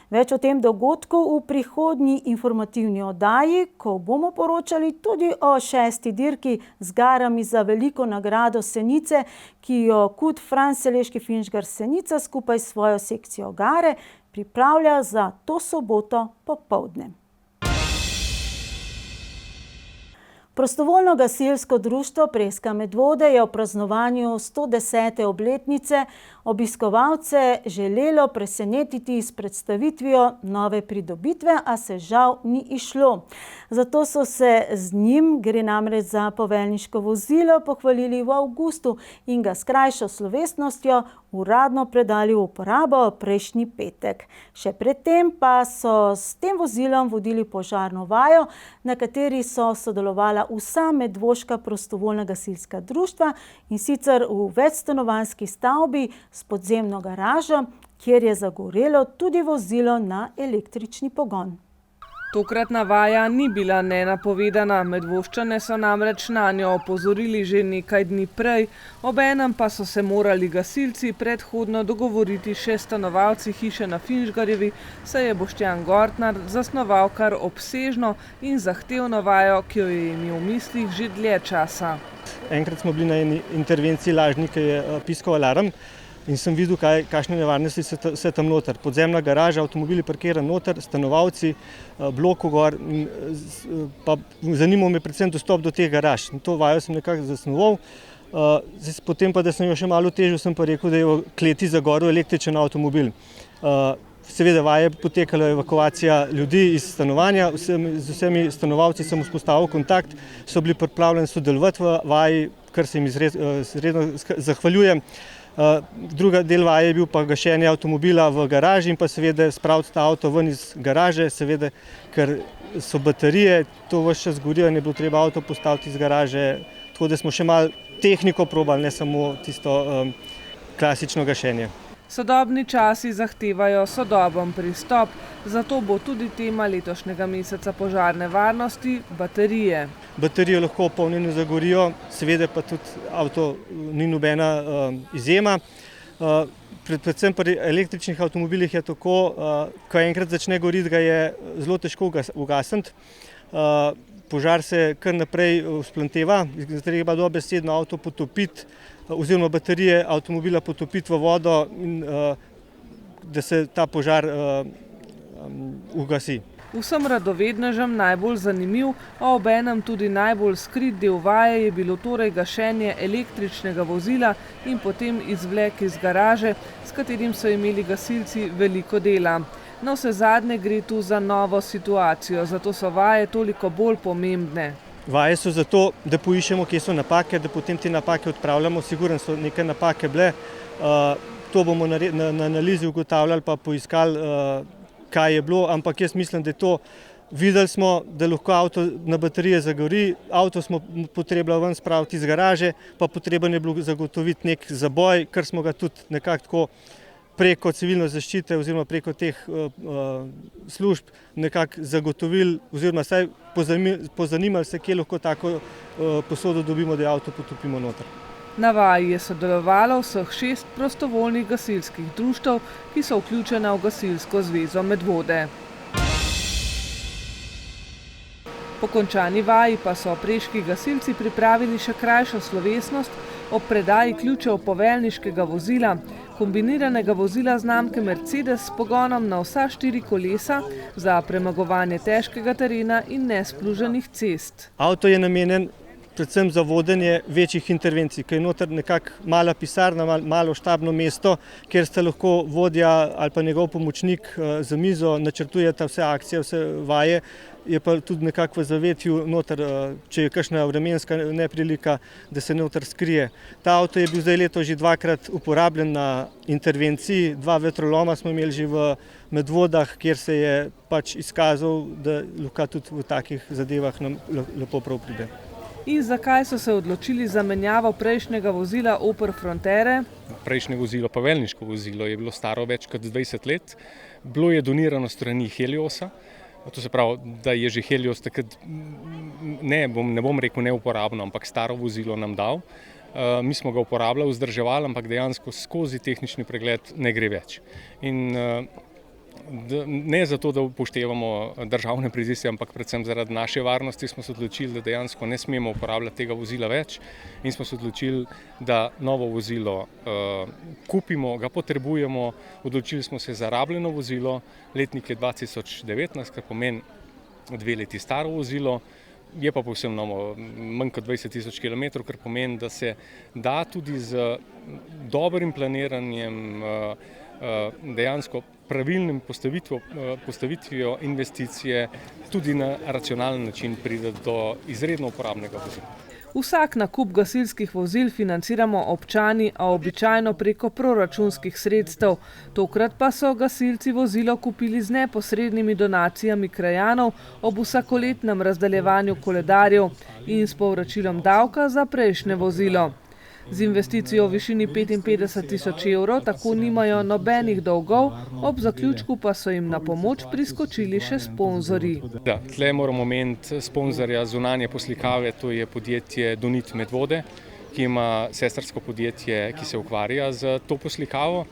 Več o tem dogodku v prihodnji informativni oddaji, ko bomo poročali tudi o 6. dirki z garami za veliko nagrado Senice, ki jo KUD Fran Seleški Finžgar Senica skupaj s svojo sekcijo Gare pripravlja za to soboto popoldne. Prostovoljno gasilsko društvo Preska Medvode je v praznovanju 110. obletnice obiskovalce želelo presenetiti s predstavitvijo nove pridobitve, a se žal ni izšlo. Zato so se z njim, gre namreč za poveljniško vozilo, pohvalili v avgustu in ga s krajšo slovesnostjo uradno predali v uporabo prejšnji petek. Še predtem pa so s tem vozilom vodili požarno vajo, na kateri so sodelovala vsa medvoška prostovoljna gasilska društva, in sicer v večstanovanjski stavbi s podzemno garažo, kjer je zagorelo tudi vozilo na električni pogon. Tokratna vaja ni bila nenapovedana, Medvoščane so namreč nanjo opozorili že nekaj dni prej, obenem pa so se morali gasilci predhodno dogovoriti še stanovalci hiše na Finžgarjevi, saj je Boštjan Gortnar zasnoval kar obsežno in zahtevno vajo, ki jo je imel v mislih že dlje časa. Enkrat smo bili na eni intervenciji lažni, ki je piskal alarm, in sem videl, kakšne nevarnosti se tam noter. Podzemna garaža, avtomobili parkirani noter, stanovalci, blok gor, pa zanimal me predvsem dostop do teh garaž. In to vajo sem nekako zasnoval. Potem pa, da sem jo še malo težil, sem pa rekel, da je v kleti zagorel električen avtomobil. Seveda vaje potekala evakuacija ljudi iz stanovanja, z vsemi stanovalci sem vzpostavil kontakt, so bili pripravljeni sodelovati v vaji, kar se jim izredno zahvaljujem. Druga del vaje je bil pa gašenje avtomobila v garaži in pa seveda spraviti ta avto ven iz garaže, seveda, ker so baterije, to ves čas gorijo in je bilo treba avto postaviti iz garaže, tako da smo še malo tehniko probali, ne samo tisto klasično gašenje. Sodobni časi zahtevajo sodoben pristop, zato bo tudi tema letošnjega meseca požarne varnosti baterije. Baterijo lahko v polnjenju zagorijo, seveda pa tudi avto ni nobena izjema. Predvsem pri električnih avtomobilih je tako, ko enkrat začne goriti, ga je zelo težko ugasniti. Požar se kar naprej vzplanteva, treba dobesedno avto potopiti, oziroma baterije avtomobila potopiti v vodo, in da se ta požar ugasi. Vsem radovednežem najbolj zanimiv, a obenem tudi najbolj skrit del vaje je bilo torej gašenje električnega vozila in potem izvlek iz garaže, s katerim so imeli gasilci veliko dela. No, vsezadnje gre tu za novo situacijo, zato so vaje toliko bolj pomembne. Vaje so zato, da poiščemo, kje so napake, da potem te napake odpravljamo. Sigurno so neke napake bile. To bomo na analizi ugotavljali pa poiskali, kaj je bilo, ampak jaz mislim, da je to. Videli smo, da lahko avto na baterije zagori, avto smo potrebali ven spraviti iz garaže, pa potreben je bilo zagotoviti nek zaboj, kar smo ga tudi nekako tako preko civilne zaščite oziroma preko teh služb nekako zagotovili oziroma saj pozanimali se, kje lahko tako posodo dobimo, da avto potopimo noter. Na vaji je sodelovalo vseh 6 prostovoljnih gasilskih društev, ki so vključena v Gasilsko zvezo Medvode. Po končani vaji pa so preški gasilci pripravili še krajšo slovesnost ob predaji ključev poveljniškega vozila, kombiniranega vozila znamke Mercedes s pogonom na vsa 4 kolesa za premagovanje težkega terena in nespluženih cest. Avto je namenjen predvsem za vodenje večjih intervencij, ker je noter nekako mala pisarna, malo štabno mesto, kjer sta lahko vodja ali pa njegov pomočnik za mizo načrtujeta vse akcije, vse vaje, je pa tudi nekako v zavetju noter, če je kakšna vremenska neprilika, da se noter skrije. Ta avto je bil zdaj letos že 2-krat uporabljen na intervenciji, 2 vetroloma smo imeli že v Medvodah, kjer se je pač izkazal, da lahko tudi v takih zadevah nam lepo prav pride. In zakaj so se odločili za menjavo prejšnjega vozila Opel Frontere? Prejšnje vozilo, poveljniško vozilo, je bilo staro več kot 20 let. Bilo je donirano strani Heliosa. To se pravi, da je že Helios takrat, ne bom rekel neuporabno, ampak staro vozilo nam dal. Mi smo ga uporabljali, vzdrževali, ampak dejansko skozi tehnični pregled ne gre več. In ne zato, da upoštevamo državne prizise, ampak predvsem zaradi naše varnosti smo se odločili, da dejansko ne smemo uporabljati tega vozila več in smo se odločili, da novo vozilo kupimo, ga potrebujemo. Odločili smo se za rabljeno vozilo, letnik je 2019, kar pomeni 2 leti staro vozilo, je pa povsem novo, manj kot 20.000 km, kar pomeni, da se da tudi z dobrim planiranjem dejansko pravilnim postavitvijo investicije tudi na racionalen način pride do izredno uporabnega vozila. Vsak nakup gasilskih vozil financiramo občani, a običajno preko proračunskih sredstev. Tokrat pa so gasilci vozilo kupili z neposrednimi donacijami krajanov ob vsakoletnem razdeljevanju koledarjev in s povračilom davka za prejšnje vozilo. Z investicijo v višini 55.000 evrov tako nimajo nobenih dolgov, ob zaključku pa so jim na pomoč priskočili še sponzorji. Da, tle moramo omeniti sponzorja zunanje poslikave, to je podjetje Donit Medvode, ki ima sestrsko podjetje, ki se ukvarja z to poslikavo.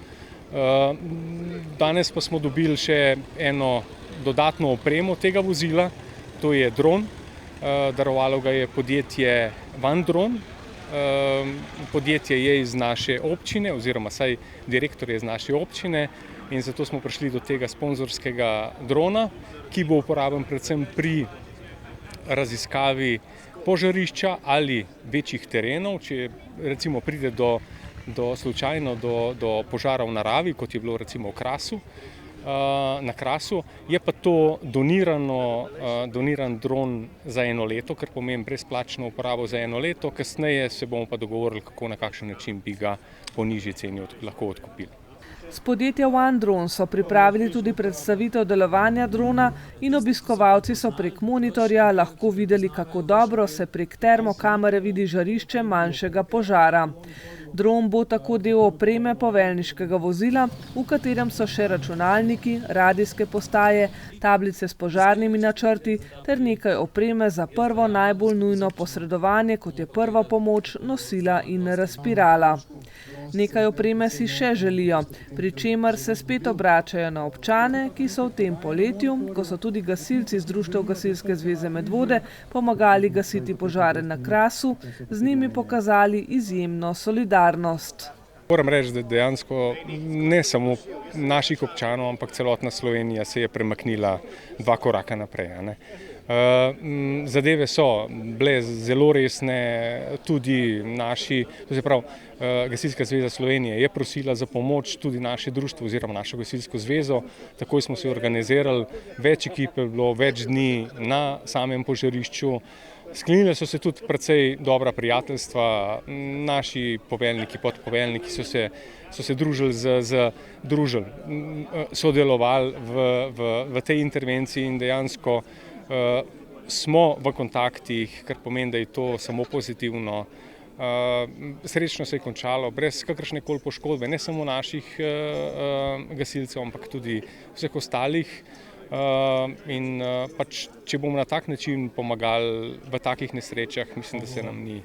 Danes pa smo dobili še eno dodatno opremo tega vozila, to je dron. Darovalo ga je podjetje Vandron. Podjetje je iz naše občine oziroma saj direktor je iz naše občine in zato smo prišli do tega sponzorskega drona, ki bo uporaben predvsem pri raziskavi požarišča ali večjih terenov, če recimo pride slučajno do požara v naravi, kot je bilo recimo na Krasu, je pa to doniran dron za 1 leto, kar pomeni brezplačno uporabo za 1 leto, kasneje se bomo pa dogovorili, kako na kakšen način bi ga po nižji ceni lahko odkupili. S podjetja OneDrone so pripravili tudi predstavitev delovanja drona in obiskovalci so prek monitorja lahko videli, kako dobro se prek termokamere vidi žarišče manjšega požara. Dron bo tako del opreme poveljniškega vozila, v katerem so še računalniki, radijske postaje, tablice s požarnimi načrti ter nekaj opreme za prvo najbolj nujno posredovanje, kot je prva pomoč, nosila in razpirala. Nekaj opreme si še želijo, pri čemer se spet obračajo na občane, ki so v tem poletju, ko so tudi gasilci iz Društev Gasilske zveze Medvode pomagali gasiti požare na Krasu, z njimi pokazali izjemno solidarnost. Moram reči, da dejansko ne samo naših občanov, ampak celotna Slovenija se je premaknila 2 koraka naprej. Zadeve so bile zelo resne, tudi naši, to se pravi, Gasilska zveza Slovenije je prosila za pomoč, tudi naše društvo oziroma našo gasilsko zvezo. Takoj smo se organizirali, več ekip je bilo, več dni na samem požarišču. Sklenile so se tudi precej dobra prijateljstva, naši poveljniki, podpoveljniki so se družili, sodelovali v tej intervenciji in dejansko smo v kontaktih, kar pomeni, da je to samo pozitivno. Srečno se je končalo, brez kakršne koli poškodbe, ne samo naših gasilcev, ampak tudi vseh ostalih. In pač, če bomo na tak način pomagali v takih nesrečah, mislim, da se nam ni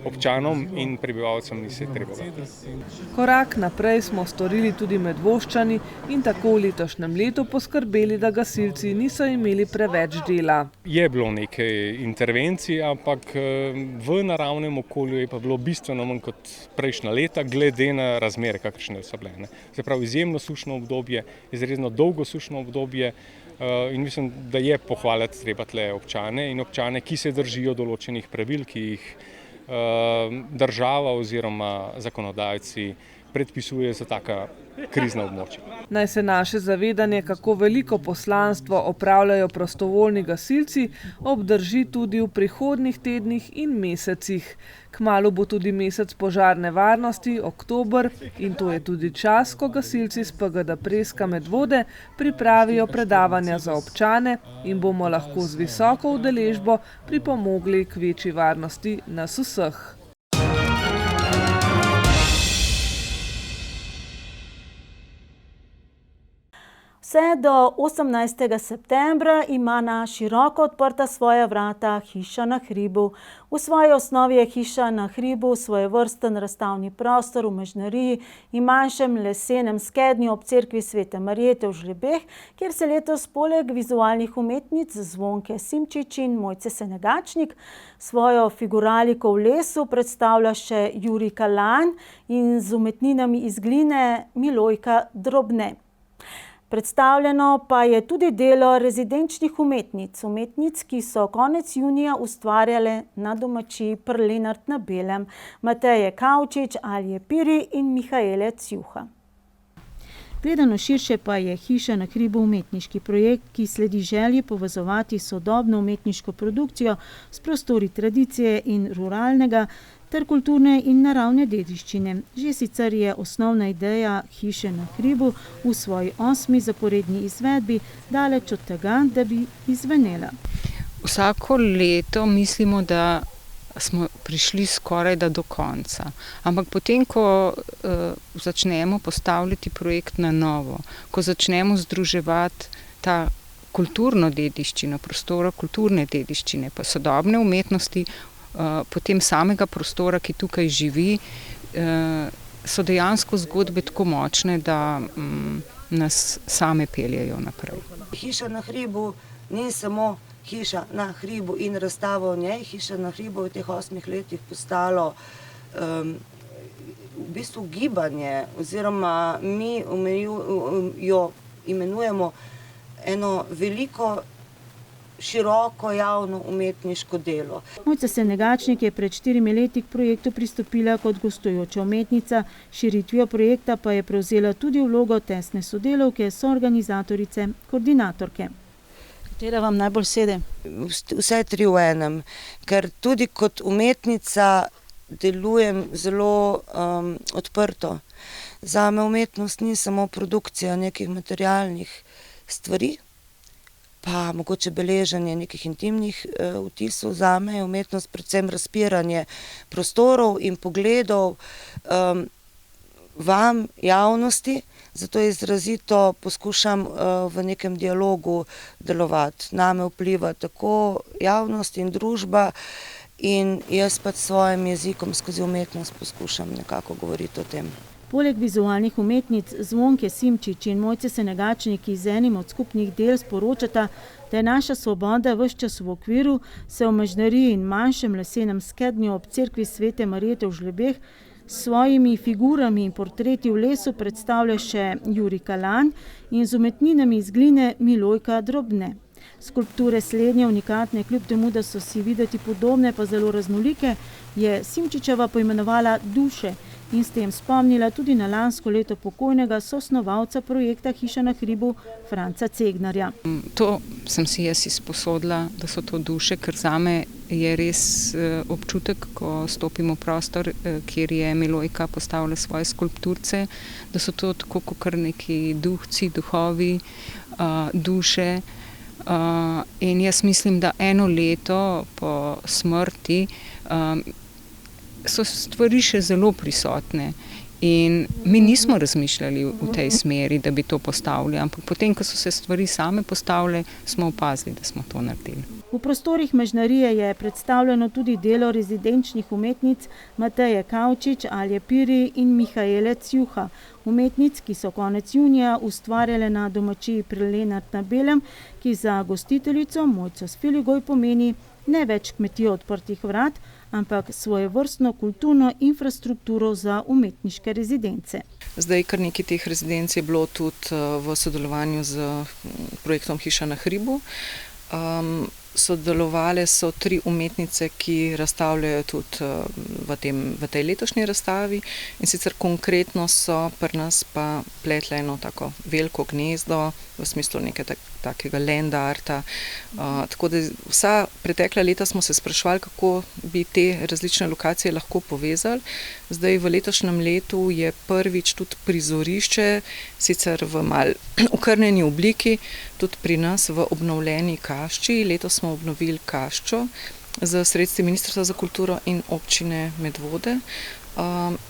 občanom in prebivalcem ni se treba bati. Korak naprej smo storili tudi Medvoščani in tako v letošnjem letu poskrbeli, da gasilci niso imeli preveč dela. Je bilo nekaj intervencij, ampak v naravnem okolju je pa bilo bistveno manj kot prejšnja leta, glede na razmere, kakršne so bile. Se pravi, izjemno sušno obdobje, izredno dolgo sušno obdobje. In mislim, da je pohvaliti treba tle občane in občane, ki se držijo določenih pravil, ki jih država oziroma zakonodajci predpisuje za taka krizna območja. Naj se naše zavedanje, kako veliko poslanstvo opravljajo prostovoljni gasilci, obdrži tudi v prihodnjih tednih in mesecih. Kmalu bo tudi mesec požarne varnosti, oktober, in to je tudi čas, ko gasilci s PGD Preska Medvode pripravijo predavanja za občane in bomo lahko z visoko udeležbo pripomogli k večji varnosti nas vseh. Vse do 18. septembra ima na široko odprta svoja vrata Hiša na hribu. V svoji osnovi je Hiša na hribu svojevrsten razstavni prostor v Mežnariji in manjšem lesenem skednju ob cerkvi Svete Marjete v Žlebeh, kjer se letos poleg vizualnih umetnic Zvonke Simčič in Mojce Senegačnik svojo figuraliko v lesu predstavlja še Jurij Kalan in z umetninami iz gline Milojka Drobne. Predstavljeno pa je tudi delo rezidenčnih umetnic, ki so konec junija ustvarjale na domačiji Prlenart na Belem, Mateje Kavčič, Alje Piri in Mihaele Cjuha. Gledano širše pa je Hiša na hribu umetniški projekt, ki sledi želji povezovati sodobno umetniško produkcijo s prostori tradicije in ruralnega ter kulturne in naravne dediščine. Že sicer je osnovna ideja Hiše na hribu v svoji 8. zaporedni izvedbi daleč od tega, da bi izvenela. Vsako leto mislimo, da smo prišli skoraj do konca. Ampak potem, ko začnemo postavljati projekt na novo, ko začnemo združevati ta kulturno dediščino, prostora kulturne dediščine, pa sodobne umetnosti, potem samega prostora, ki tukaj živi, so dejansko zgodbe tako močne, da nas same peljejo naprej. Hiša na hribu ni samo hiša na hribu in razstava v njej. Hiša na hribu v teh 8 letih postalo v bistvu gibanje, oziroma mi jo imenujemo eno veliko široko javno umetniško delo. Mojca Senegačnik je pred 4 leti k projektu pristopila kot gostujoča umetnica, širitvijo projekta pa je prevzela tudi vlogo tesne sodelavke, soorganizatorice, koordinatorke. Katera vam najbolj sede? Vse 3 v enem, ker tudi kot umetnica delujem zelo odprto. Zame umetnost ni samo produkcija nekih materialnih stvari, pa mogoče beleženje nekih intimnih vtisov. Zame je umetnost predvsem razpiranje prostorov in pogledov vam, javnosti, zato izrazito poskušam v nekem dialogu delovati. Name vpliva tako javnost in družba in jaz pač s svojim jezikom skozi umetnost poskušam nekako govoriti o tem. Poleg vizualnih umetnic Zvonke Simčič in Mojce Senegačnik, ki z enim od skupnih del sporočata, da je naša svoboda ves čas v okviru, se v Mežnariji in manjšem lesenem skednju ob cerkvi Svete Marjete v Žlebeh s svojimi figurami in portreti v lesu predstavlja še Jurij Kalan in z umetninami iz gline Milojka Drobne. Skulpture slednje unikatne, kljub temu, da so si videti podobne, pa zelo raznolike, je Simčičeva poimenovala Duše in s tem spomnila tudi na lansko leto pokojnega sosnovalca projekta Hiša na hribu Franca Cegnarja. To sem si jaz izposodila, da so to duše, ker zame je res občutek, ko stopimo v prostor, kjer je Milojka postavila svoje skulpturce, da so to tako kot neki duhci, duhovi, duše. In jaz mislim, da eno leto po smrti so stvari še zelo prisotne. In mi nismo razmišljali v tej smeri, da bi to postavili, ampak potem, ko so se stvari same postavile, smo opazili, da smo to naredili. V prostorih Mežnarije je predstavljeno tudi delo rezidenčnih umetnic Mateje Kavčič, Alje Piri in Mihaele Cjuha. Umetnic, ki so konec junija ustvarjale na domačiji pri Lenart na Belem, ki za gostiteljico Mojco Sfiligoj pomeni ne več kmetijo odprtih vrat, ampak svojevrstno kulturno infrastrukturo za umetniške rezidence. Zdaj, kar nekaj teh rezidenc je bilo tudi v sodelovanju z projektom Hiša na hribu. Sodelovale so 3 umetnice, ki razstavljajo tudi v tej letošnji razstavi, in sicer konkretno so pri nas pa pletle eno tako veliko gnezdo, v smislu nekaj takega land arta. Tako da vsa pretekla leta smo se spraševali, kako bi te različne lokacije lahko povezali. Zdaj v letošnjem letu je prvič tudi prizorišče, sicer v mal okrnjeni obliki, tudi pri nas v obnovljeni kašči. Letos smo obnovili kaščo z sredstvi Ministrstva za kulturo in občine Medvode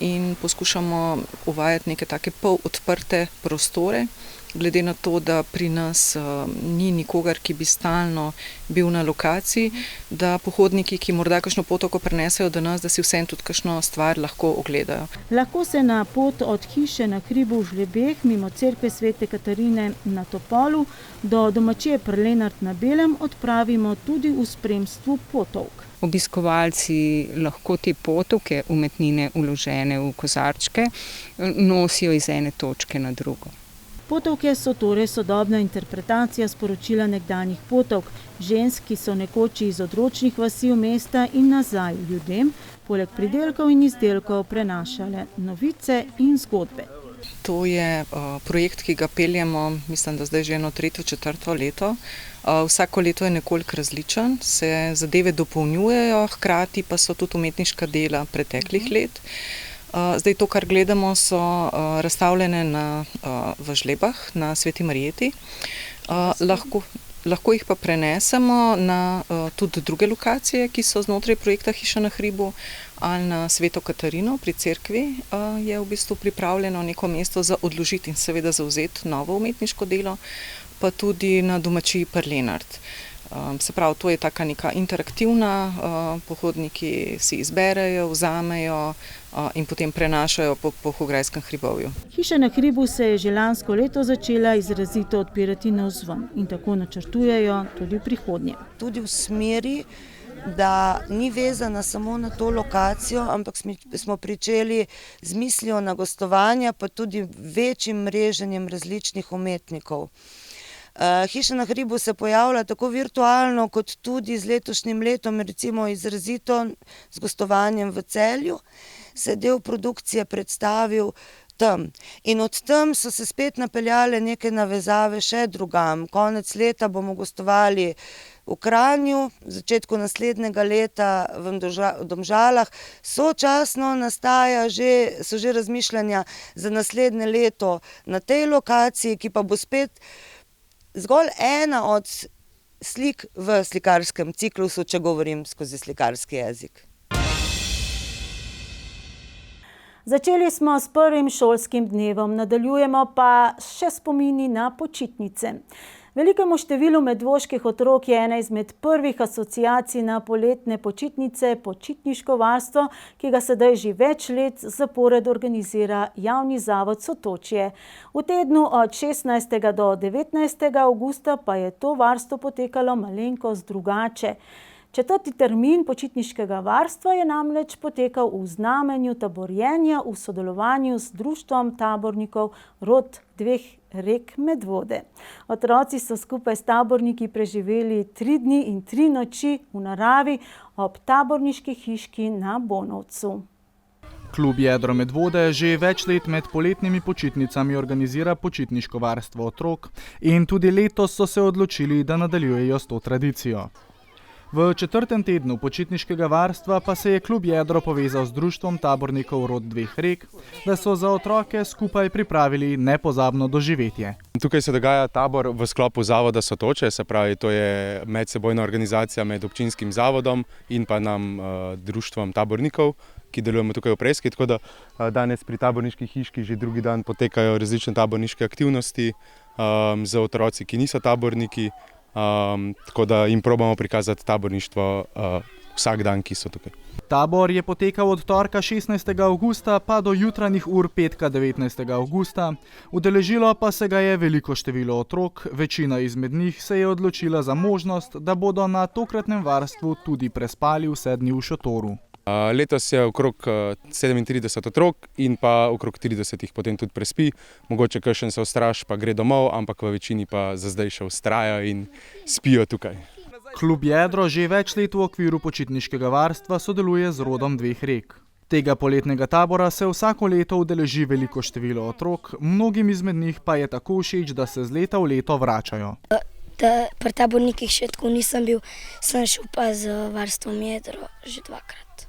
in poskušamo uvajati neke take pol odprte prostore, glede na to, da pri nas ni nikogar, ki bi stalno bil na lokaciji, da pohodniki, ki morda kakšno potoko prinesejo do nas, da si vsem tudi kakšno stvar lahko ogledajo. Lahko se na pot od Hiše na hribu v Žlebeh mimo cerkve Svete Katarine na Topolu do domačije pri Lenart na Belem odpravimo tudi v spremstvu potovk. Obiskovalci lahko te potovke, umetnine vložene v kozarčke, nosijo iz ene točke na drugo. Potovke so torej sodobna interpretacija sporočila nekdanjih potovk, žensk, ki so nekoč iz odročnih vasi v mesta in nazaj ljudem, poleg pridelkov in izdelkov prenašale novice in zgodbe. To je projekt, ki ga peljemo, mislim, da zdaj že eno 3., 4. leto. Vsako leto je nekoliko različen, se zadeve dopolnjujejo, hkrati pa so tudi umetniška dela preteklih let. Zdaj to, kar gledamo, so razstavljene v Žlebah na Sveti Marjeti. Lahko jih pa prenesemo na tudi druge lokacije, ki so znotraj projekta Hiša na hribu, ali na Sveto Katarino pri cerkvi je v bistvu pripravljeno neko mesto za odložiti in seveda zavzeti novo umetniško delo, pa tudi na domačiji pri Lenart. Se pravi, to je taka neka interaktivna, pohodniki si izberejo, vzamejo in potem prenašajo po Pohograjskem hribovju. Hiša na hribu se je že lansko leto začela izrazito odpirati navzven in tako načrtujejo tudi v prihodnje. Tudi v smeri, da ni vezana samo na to lokacijo, ampak smo pričeli z mislijo na gostovanja, pa tudi večjim mreženjem različnih umetnikov. Hiša na hribu se pojavlja tako virtualno, kot tudi z letošnjim letom, recimo izrazito z gostovanjem v Celju, se je del produkcije predstavil tam. In od tam so se spet napeljale neke navezave še drugam. Konec leta bomo gostovali v Kranju, v začetku naslednjega leta v Domžalah. Sočasno so že razmišljanja za naslednje leto na tej lokaciji, ki pa bo spet zgolj ena od slik v slikarskem ciklusu, če govorim skozi slikarski jezik. Začeli smo s prvim šolskim dnevom, nadaljujemo pa še spomini na počitnice. Velikemu številu medvoških otrok je ena izmed prvih asociacij na poletne počitnice počitniško varstvo, ki ga sedaj že več let zapored organizira javni zavod Sotočje. V tednu od 16. do 19. avgusta pa je to varstvo potekalo malenkost drugače. 4. termin počitniškega varstva je namreč potekal v znamenju taborjenja v sodelovanju z Društvom tabornikov Rod dveh rek Medvode. Otroci so skupaj s taborniki preživeli 3 dni in 3 noči v naravi ob taborniški hiški na Bonovcu. Klub Jedro Medvode že več let med poletnimi počitnicami organizira počitniško varstvo otrok in tudi letos so se odločili, da nadaljujejo s to tradicijo. V 4. tednu počitniškega varstva pa se je klub Jedro povezal z Društvom tabornikov Rod dveh rek, da so za otroke skupaj pripravili nepozabno doživetje. Tukaj se dogaja tabor v sklopu zavoda Sotoče, se pravi, to je medsebojna organizacija med občinskim zavodom in pa nam Društvom tabornikov, ki delujemo tukaj v Preski, tako da danes pri taborniški hiški že drugi dan potekajo različne taborniške aktivnosti za otroci, ki niso taborniki, tako da jim probamo prikazati taborništvo vsak dan, ki so tukaj. Tabor je potekal od torka 16. avgusta pa do jutranjih ur petka 19. avgusta. Udeležilo pa se ga je veliko število otrok, večina izmed njih se je odločila za možnost, da bodo na tokratnem varstvu tudi prespali vse dni v šotoru. Letos je okrog 37 otrok in pa okrog 30 jih potem tudi prespi. Mogoče kakšen se ustraši pa gre domov, ampak v večini pa za zdaj še vztrajajo in spijo tukaj. Klub Jedro že več let v okviru počitniškega varstva sodeluje z Rodom dveh rek. Tega poletnega tabora se vsako leto udeleži veliko število otrok, mnogim izmed njih pa je tako všeč, da se z leta v leto vračajo. Pri tabornikih še tako nisem bil, sem šel pa z varstvom Jedro že 2-krat.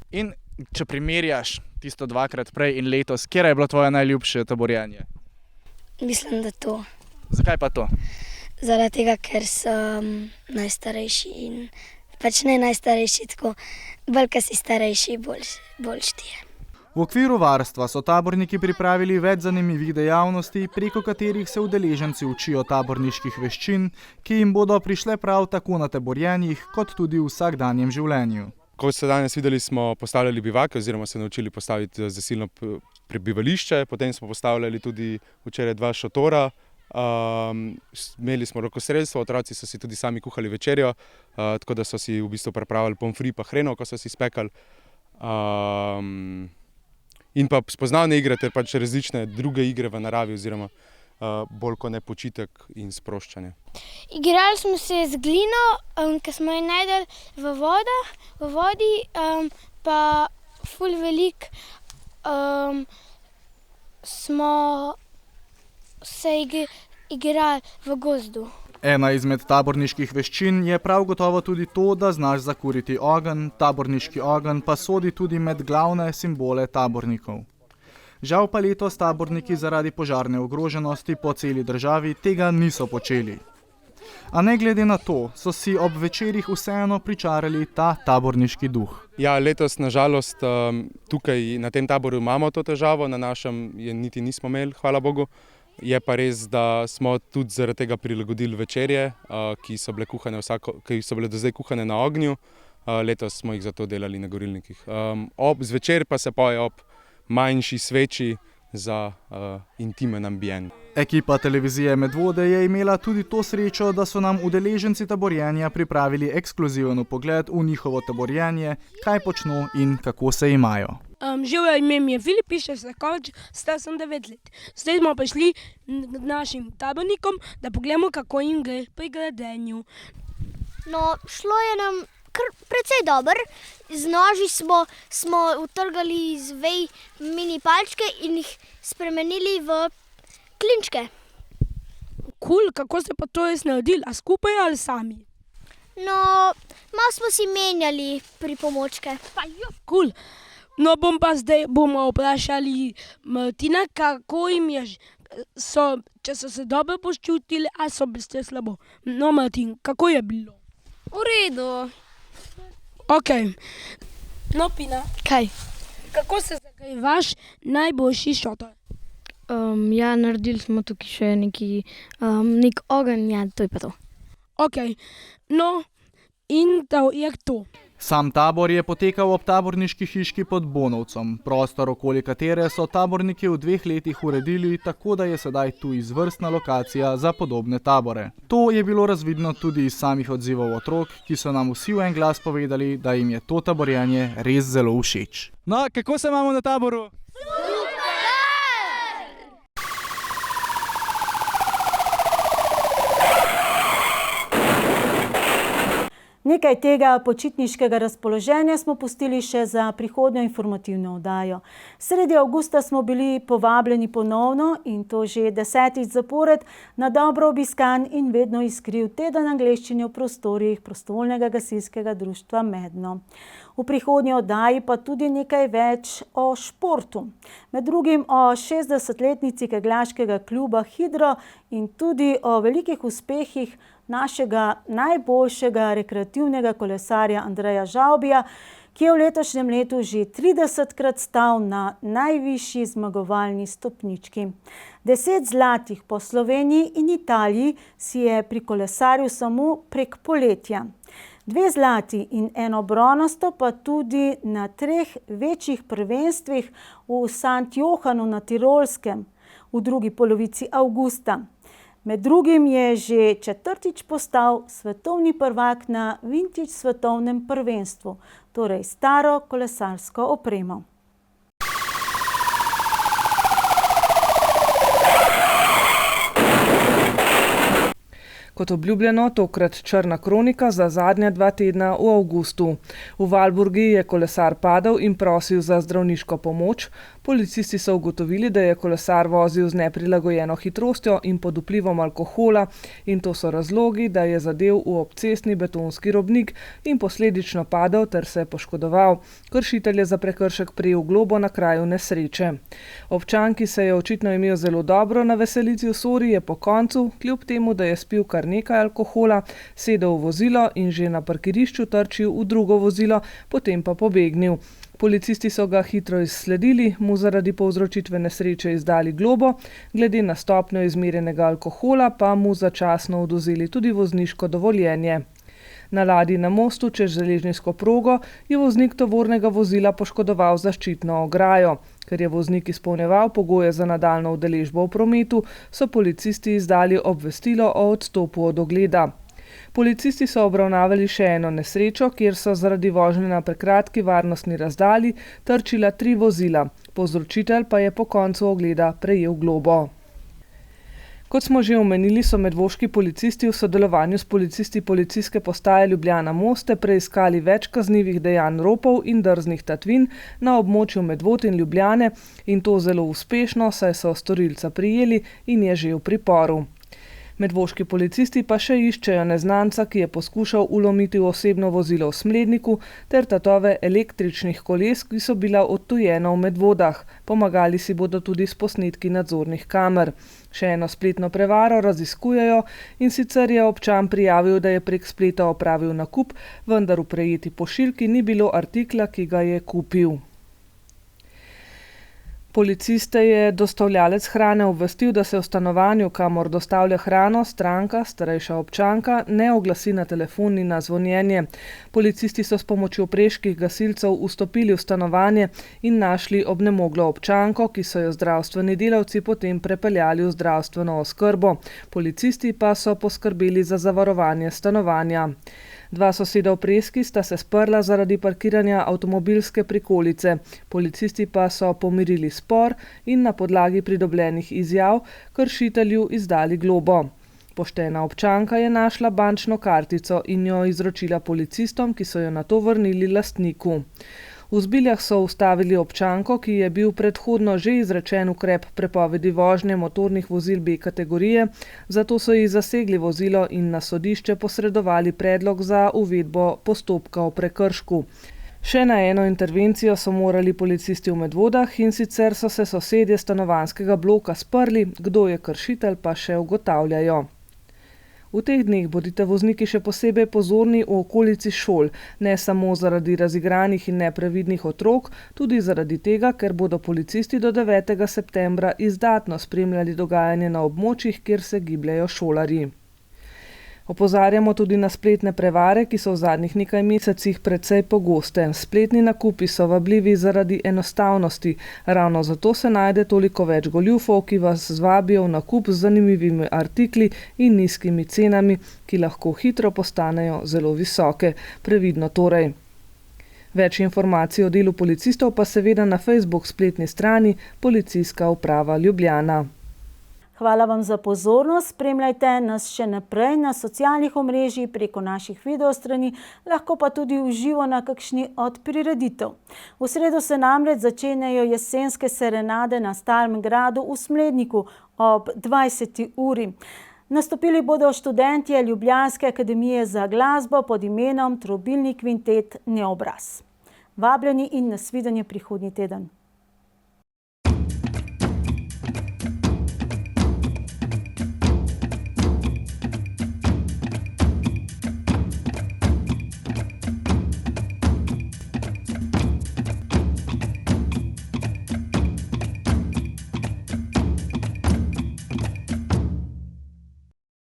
In če primerjaš tisto 2-krat prej in letos, kje je bilo tvoje najljubše taborjenje? Mislim, da to. Zakaj pa to? Zaradi tega, ker sem najstarejši in pač ne najstarejši, tako bolj, ko si starejši, bolj štije. V okviru varstva so taborniki pripravili več zanimivih dejavnosti, preko katerih se udeleženci učijo taborniških veščin, ki jim bodo prišle prav tako na taborjenjih, kot tudi v vsakdanjem življenju. Ko ste danes videli, smo postavljali bivake oziroma se naučili postaviti zasilno prebivališče, potem smo postavljali tudi včeraj 2 šotora, imeli smo rokostrelstvo, otroci so si tudi sami kuhali večerjo, tako da so si v bistvu pripravili pomfri pa hreno, ko so si spekali. In pa spoznavne igre ter pač različne druge igre v naravi oziroma bolj kot ne počitek in sproščanje. Igrali smo se z glino, ki smo jo našli v vodi, pa ful veliko smo se igrali v gozdu. Ena izmed taborniških veščin je prav gotovo tudi to, da znaš zakuriti ogenj, taborniški ogenj pa sodi tudi med glavne simbole tabornikov. Žal pa letos taborniki zaradi požarne ogroženosti po celi državi tega niso počeli. A ne glede na to, so si ob večerih vseeno pričarali ta taborniški duh. Ja, letos nažalost tukaj na tem taboru imamo to težavo, na našem je niti nismo imeli, hvala Bogu. Je pa res, da smo tudi zaradi tega prilagodili večerje, ki so bile do zdaj kuhane na ognju. Letos smo jih zato delali na gorilnikih. Zvečer pa se poje ob manjši sveči za intimen ambient. Ekipa televizije Medvode je imela tudi to srečo, da so nam udeleženci taborjenja pripravili ekskluziven vpogled v njihovo taborjenje, kaj počno in kako se imajo. Živo ime mi je Filip, piše se Kovač, star sem 9 let. Zdaj smo prišli k našim tabornikom, da pogledamo, kako jim gre pri gradenju. No, šlo je nam precej dobro. Z noži smo utrgali iz vej mini palčke in jih spremenili v klinčke. Kul, kako ste pa to res naredili? A skupaj ali sami? No, malo smo si menjali pripomočke. Kul. No, bomo vprašali Martina, kako jim je, če so se dobro počutili, ali so bili slabo. No, Martin, kako je bilo? V redu. Ok. No, Pina. Kaj? Kako se zakaj vaš najboljši šotor? Ja, naredili smo tukaj še nek ogenj, ja, to je pa to. Ok. No, in to je to. Sam tabor je potekal ob taborniški hiški pod Bonovcem. Prostor, okoli katere so taborniki v 2 letih uredili, tako da je sedaj tu izvrstna lokacija za podobne tabore. To je bilo razvidno tudi iz samih odzivov otrok, ki so nam vsi v en glas povedali, da jim je to taborjenje res zelo všeč. No, kako se imamo na taboru? Nekaj tega počitniškega razpoloženja smo pustili še za prihodnjo informativno oddajo. Sredi avgusta smo bili povabljeni ponovno, in to že 10. zapored, na dobro obiskan in vedno iskriv teden angleščine v prostorih Prostovoljnega gasilskega društva Medno. V prihodnji oddaji pa tudi nekaj več o športu. Med drugim o 60-letnici kegljaškega kluba Hidro in tudi o velikih uspehih našega najboljšega rekreativnega kolesarja Andreja Žavbija, ki je v letošnjem letu že 30-krat stal na najvišji zmagovalni stopnički. 10 zlatih po Sloveniji in Italiji si je prikolesaril samo prek poletja. 2 zlati in 1 bronasto pa tudi na 3 večjih prvenstvih v St. Johanu na Tirolskem v drugi polovici avgusta. Med drugim je že 4. postal svetovni prvak na vintage svetovnem prvenstvu, torej staro kolesarsko opremo. Kot obljubljeno, tokrat črna kronika za zadnja 2 tedna v avgustu. V Valburgi je kolesar padel in prosil za zdravniško pomoč. Policisti so ugotovili, da je kolesar vozil z neprilagojeno hitrostjo in pod vplivom alkohola, in to so razlogi, da je zadel v obcestni betonski robnik in posledično padel ter se poškodoval. Kršitelj je za prekršek prejel globo na kraju nesreče. Občan, ki se je očitno imel zelo dobro na veselici v Sori, je po koncu, kljub temu, da je spil kar nekaj alkohola, sedel v vozilo in že na parkirišču trčil v drugo vozilo, potem pa pobegnil. Policisti so ga hitro izsledili, mu zaradi povzročitve nesreče izdali globo, glede na stopnjo izmerjenega alkohola pa mu začasno odvzeli tudi vozniško dovoljenje. Na ladji na mostu čez železniško progo je voznik tovornega vozila poškodoval zaščitno ograjo. Ker je voznik izpolnjeval pogoje za nadaljnjo udeležbo v prometu, so policisti izdali obvestilo o odstopu od ogleda. Policisti so obravnavali še eno nesrečo, kjer so zaradi vožnje na prekratki varnostni razdalji trčila 3 vozila. Povzročitelj pa je po koncu ogleda prejel globo. Kot smo že omenili, so medvoški policisti v sodelovanju s policisti Policijske postaje Ljubljana Moste preiskali več kaznivih dejanj ropov in drznih tatvin na območju Medvod in Ljubljane, in to zelo uspešno, saj so storilca prijeli in je že v priporu. Medvoški policisti pa še iščejo neznanca, ki je poskušal vlomiti v osebno vozilo v Smledniku, ter tatove električnih koles, ki so bila odtujena v Medvodah. Pomagali si bodo tudi s posnetki nadzornih kamer. Še eno spletno prevaro raziskujejo, in sicer je občan prijavil, da je prek spleta opravil nakup, vendar v prejeti pošiljki ni bilo artikla, ki ga je kupil. Policiste je dostavljalec hrane obvestil, da se v stanovanju, kamor dostavlja hrano, stranka, starejša občanka, ne oglasi na telefon ni na zvonjenje. Policisti so s pomočjo preških gasilcev vstopili v stanovanje in našli obnemoglo občanko, ki so jo zdravstveni delavci potem prepeljali v zdravstveno oskrbo. Policisti pa so poskrbeli za zavarovanje stanovanja. 2 soseda v Preski sta se sprla zaradi parkiranja avtomobilske prikolice. Policisti pa so pomirili spor in na podlagi pridobljenih izjav kršitelju izdali globo. Poštena občanka je našla bančno kartico in jo izročila policistom, ki so jo nato vrnili lastniku. V Zbiljah so ustavili občanko, ki je bil predhodno že izrečen ukrep prepovedi vožnje motornih vozil B kategorije, zato so ji zasegli vozilo in na sodišče posredovali predlog za uvedbo postopka o prekršku. Še na eno intervencijo so morali policisti v Medvodah, in sicer so se sosedje stanovanjskega bloka sprli, kdo je kršitelj pa še ugotavljajo. V teh dneh bodite vozniki še posebej pozorni v okolici šol, ne samo zaradi razigranih in neprevidnih otrok, tudi zaradi tega, ker bodo policisti do 9. septembra izdatno spremljali dogajanje na območjih, kjer se gibljejo šolarji. Opozarjamo tudi na spletne prevare, ki so v zadnjih nekaj mesecih precej pogoste. Spletni nakupi so vabljivi zaradi enostavnosti. Ravno zato se najde toliko več goljufov, ki vas zvabijo v nakup z zanimivimi artikli in nizkimi cenami, ki lahko hitro postanejo zelo visoke. Previdno torej. Več informacij o delu policistov pa seveda na Facebook spletni strani Policijska uprava Ljubljana. Hvala vam za pozornost. Spremljajte nas še naprej na socialnih omrežjih preko naših videostrani, lahko pa tudi v živo na kakšni od prireditev. V sredo se namreč začenjajo jesenske serenade na Starem gradu v Smledniku ob 20. uri. Nastopili bodo študentje Ljubljanske akademije za glasbo pod imenom Trobilni kvintet Neobraz. Vabljeni in nasvidenje prihodnji teden.